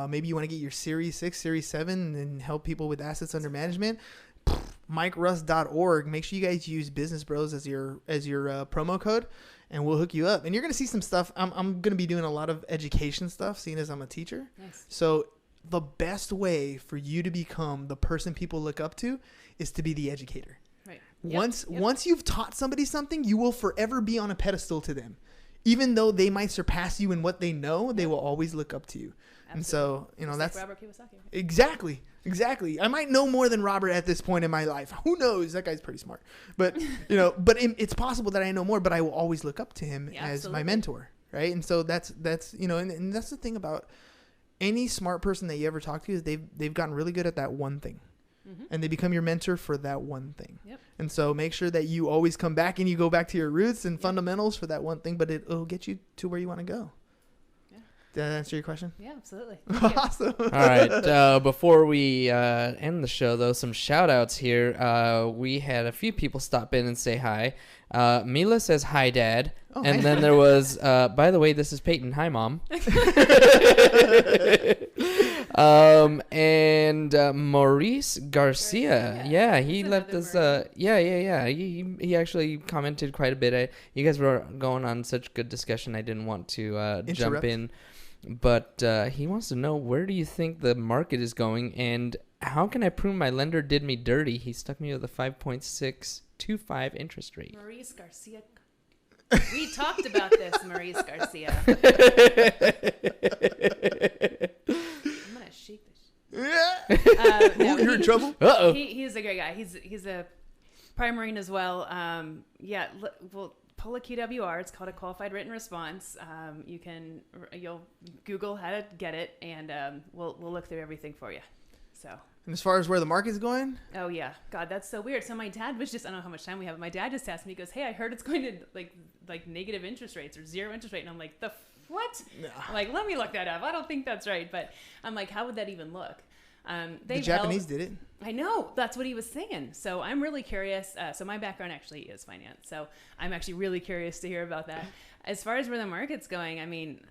Maybe you want to get your Series 6, Series 7 and help people with assets under management. MikeRuss.org. Make sure you guys use Business Bros as your promo code, and we'll hook you up. And you're going to see some stuff. I'm going to be doing a lot of education stuff, seeing as I'm a teacher. Nice. So the best way for you to become the person people look up to is to be the educator. Right. Once you've taught somebody something, you will forever be on a pedestal to them. Even though they might surpass you in what they know, they will always look up to you. Absolutely. And so, that's like Robert Kiyosaki. Right? Exactly. I might know more than Robert at this point in my life. Who knows? That guy's pretty smart. But, it's possible that I know more, but I will always look up to him as my mentor. Right. And so that's and that's the thing about any smart person that you ever talk to is they've gotten really good at that one thing. And they become your mentor for that one thing. Yep. And so make sure that you always come back and you go back to your roots and fundamentals for that one thing, but it'll get you to where you want to go. Yeah. Did that answer your question? Yeah, absolutely. Awesome. All right. Before we end the show, though, some shout outs here. We had a few people stop in and say hi. Mila says, hi, Dad. Oh, and hi. then there was, by the way, this is Peyton. Hi, Mom. And Maurice Garcia. Yeah, he left us. Yeah. He actually commented quite a bit. You guys were going on such good discussion. I didn't want to jump in. But he wants to know, where do you think the market is going, and how can I prove my lender did me dirty? He stuck me with a 5.625 interest rate. Maurice Garcia. We talked about this, Maurice Garcia. I'm going to shake this. No, You're in trouble? Uh-oh. He's a great guy. He's a prime marine as well. Well, pull a QWR. It's called a qualified written response. You'll Google how to get it, and we'll look through everything for you. So. And as far as where the market's going? Oh yeah, God, that's so weird. So my dad was just, I don't know how much time we have, but my dad just asked me, he goes, hey, I heard it's going to like negative interest rates or zero interest rate, and I'm like, what? Nah. I'm like, let me look that up. I don't think that's right, but I'm like, how would that even look? The Japanese did it. I know, that's what he was saying. So I'm really curious. So my background actually is finance, so I'm actually really curious to hear about that. As far as where the market's going, I mean,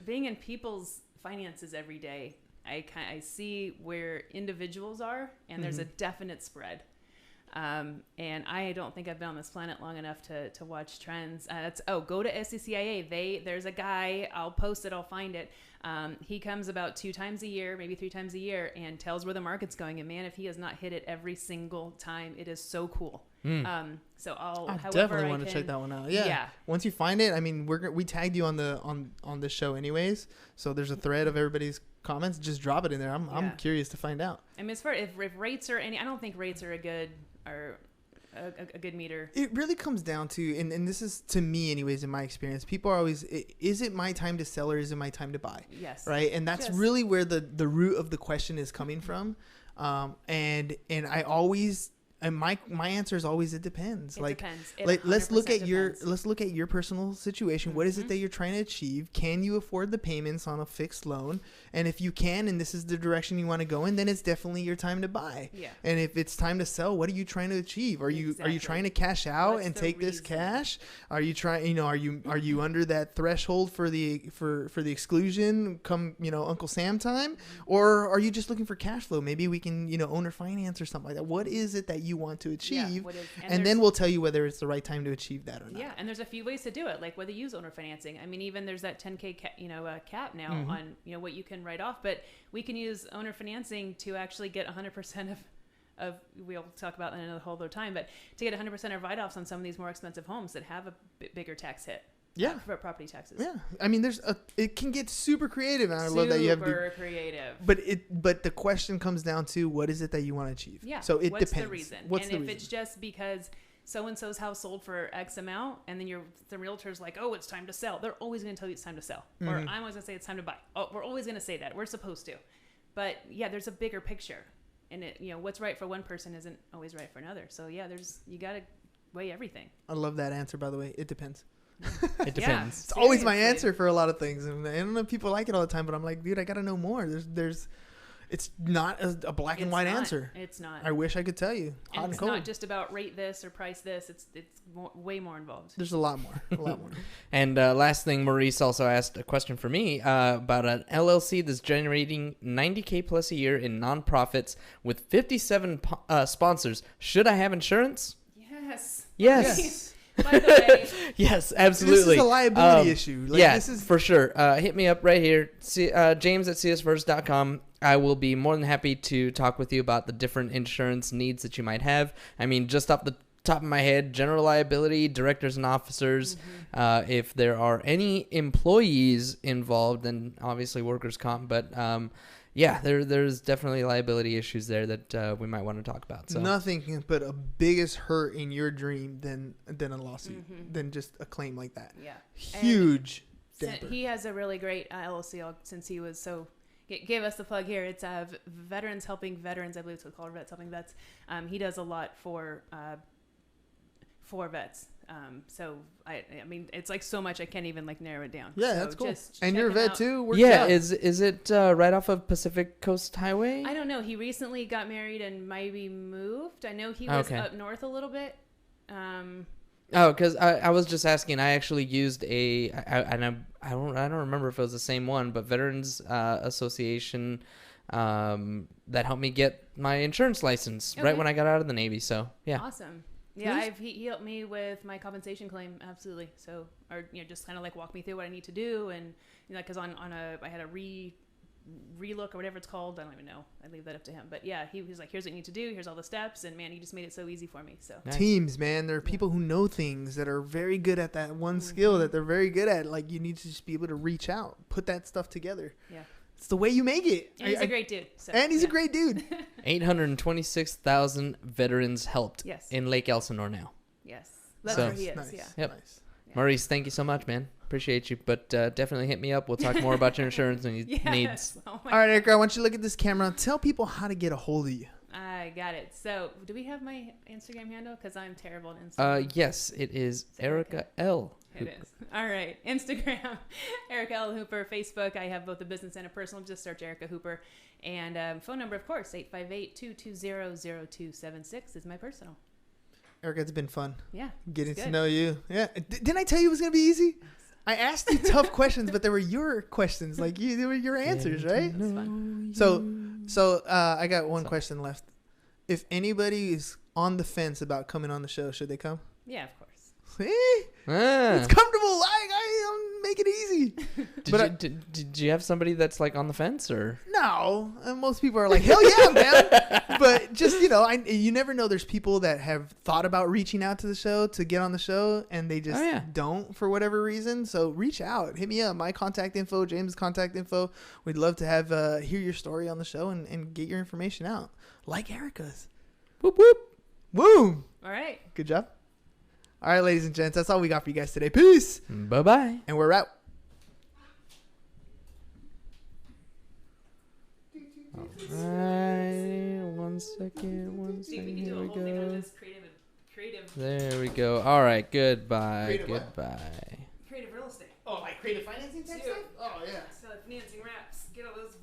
being in people's finances every day, I see where individuals are, and there's a definite spread. And I don't think I've been on this planet long enough to watch trends. Go to SDCIA. There's a guy, I'll post it, I'll find it. He comes about 2 times a year, maybe 3 times a year, and tells where the market's going. And man, if he has not hit it every single time, it is so cool. So I definitely want to check that one out. Yeah. Once you find it, I mean, we tagged you on the show anyways. So there's a thread of everybody's comments. Just drop it in there. I'm curious to find out. I mean, as far if rates are any, I don't think rates are a good meter. It really comes down to, and this is to me anyways, in my experience, people are always, is it my time to sell or is it my time to buy? Yes. Right. And that's really where the root of the question is coming from. And I always, and my answer is always, it depends. It depends. Let's look at your personal situation. What is it that you're trying to achieve? Can you afford the payments on a fixed loan? And if you can, and this is the direction you want to go in, then it's definitely your time to buy. Yeah. And if it's time to sell, what are you trying to achieve? Are you trying to cash out and take this cash? Are you trying, are you under that threshold for the exclusion come, Uncle Sam time? Or are you just looking for cash flow? Maybe we can, owner finance or something like that. What is it that you want to achieve? And then we'll tell you whether it's the right time to achieve that or not. Yeah. And there's a few ways to do it, like whether you use owner financing. I mean, even there's that 10K cap now on, what you can write off, but we can use owner financing to actually get 100% of we'll talk about that in a whole other time, but to get 100% of write-offs on some of these more expensive homes that have a bigger tax hit. Yeah. For property taxes. Yeah. I mean, it can get super creative, and I love that you have super creative. But the question comes down to, what is it that you want to achieve? Yeah. So it What's depends. The reason? What's the reason? reason? It's just because so-and-so's house sold for X amount, and then the realtor's like, oh, it's time to sell. They're always going to tell you it's time to sell. Or I'm always going to say it's time to buy. Oh, we're always going to say that. We're supposed to. But yeah, there's a bigger picture. And what's right for one person isn't always right for another. So yeah, you got to weigh everything. I love that answer, by the way. It depends. It depends. It's always my answer for a lot of things. And I don't know if people like it all the time, but I'm like, dude, I got to know more. It's not a black and white answer. It's not. I wish I could tell you. And it's not just about rate this or price this. It's way more involved. There's a lot more. And last thing, Maurice also asked a question for me about an LLC that's generating $90K plus a year in nonprofits with 57 sponsors. Should I have insurance? Yes. By the way, yes, absolutely. This is a liability issue. This is for sure. Hit me up right here, James at csfirst.com. I will be more than happy to talk with you about the different insurance needs that you might have. I mean, just off the top of my head, general liability, directors and officers. If there are any employees involved, then obviously workers' comp. But there's definitely liability issues there that we might want to talk about. So nothing can put a biggest hurt in your dream than a lawsuit, than just a claim like that. Yeah. Huge. damper. He has a really great LLC since he was so. Gave us the plug here. It's Veterans Helping Veterans, I believe it's called, Vets Helping Vets. He does a lot for vets. So I mean, it's like so much I can't even like narrow it down. Yeah, so that's cool. Just And check you're a him vet out. too? Works Yeah, out. is it right off of Pacific Coast Highway? I don't know. He recently got married and maybe moved. I know he was Okay. up north a little bit. Oh, because I was just asking. I actually used I don't remember if it was the same one, but Veterans Association that helped me get my insurance license right Okay. when I got out of the Navy. So yeah, Awesome. Yeah, Nice. he helped me with my compensation claim. Absolutely. So, or just kind of like walk me through what I need to do, and because I had a relook or whatever it's called. I don't even know. I leave that up to him. But yeah, he was like, here's what you need to do. Here's all the steps. And man, he just made it so easy for me. So Nice. Teams, man. There are people who know things that are very good at that one skill that they're very good at. Like, you need to just be able to reach out, put that stuff together. yeah. It's the way you make it. And he's a great dude. So, And he's a yeah. great dude. 826,000 veterans helped Yes. in Lake Elsinore now. Yes. That's So- where he is. Nice. Yeah. Yep. Nice. Maurice, thank you so much, man. Appreciate you, but definitely hit me up. We'll talk more about your insurance needs. Yes. Oh my All right, Erica, I want you to look at this camera. Tell people how to get a hold of you. I got it. So, do we have my Instagram handle? Because I'm terrible at Instagram. Yes, it is Erica L. It is. All right. Instagram, Erica L. Hooper. Facebook, I have both a business and a personal. Just search Erica Hooper. And phone number, of course, 858-220-0276 is my personal. Erica, it's been fun Yeah. getting it's to good. know you. Yeah. Didn't I tell you it was going to be easy? I asked you tough questions, but they were your questions. Like, they were your answers, right? It's fun. So I got one question left. If anybody is on the fence about coming on the show, should they come? Yeah, of course. It's comfortable. I'm make it easy. Did you have somebody that's like on the fence or? No, and most people are like, hell yeah, man. But just, you never know. There's people that have thought about reaching out to the show to get on the show, and they just don't for whatever reason. So reach out, hit me up. My contact info, James' contact info. We'd love to have hear your story on the show and get your information out, like Erica's. Whoop whoop. Woo! All right. Good job. All right, ladies and gents, that's all we got for you guys today. Peace. Bye bye. And we're out. Alright, one second. See, we can do Here a we whole thing on go. just creative There we go. Alright, goodbye. Creative what? Goodbye. real estate. Oh, like creative financing type Too. stuff? Oh, yeah. So financing wraps. Get all those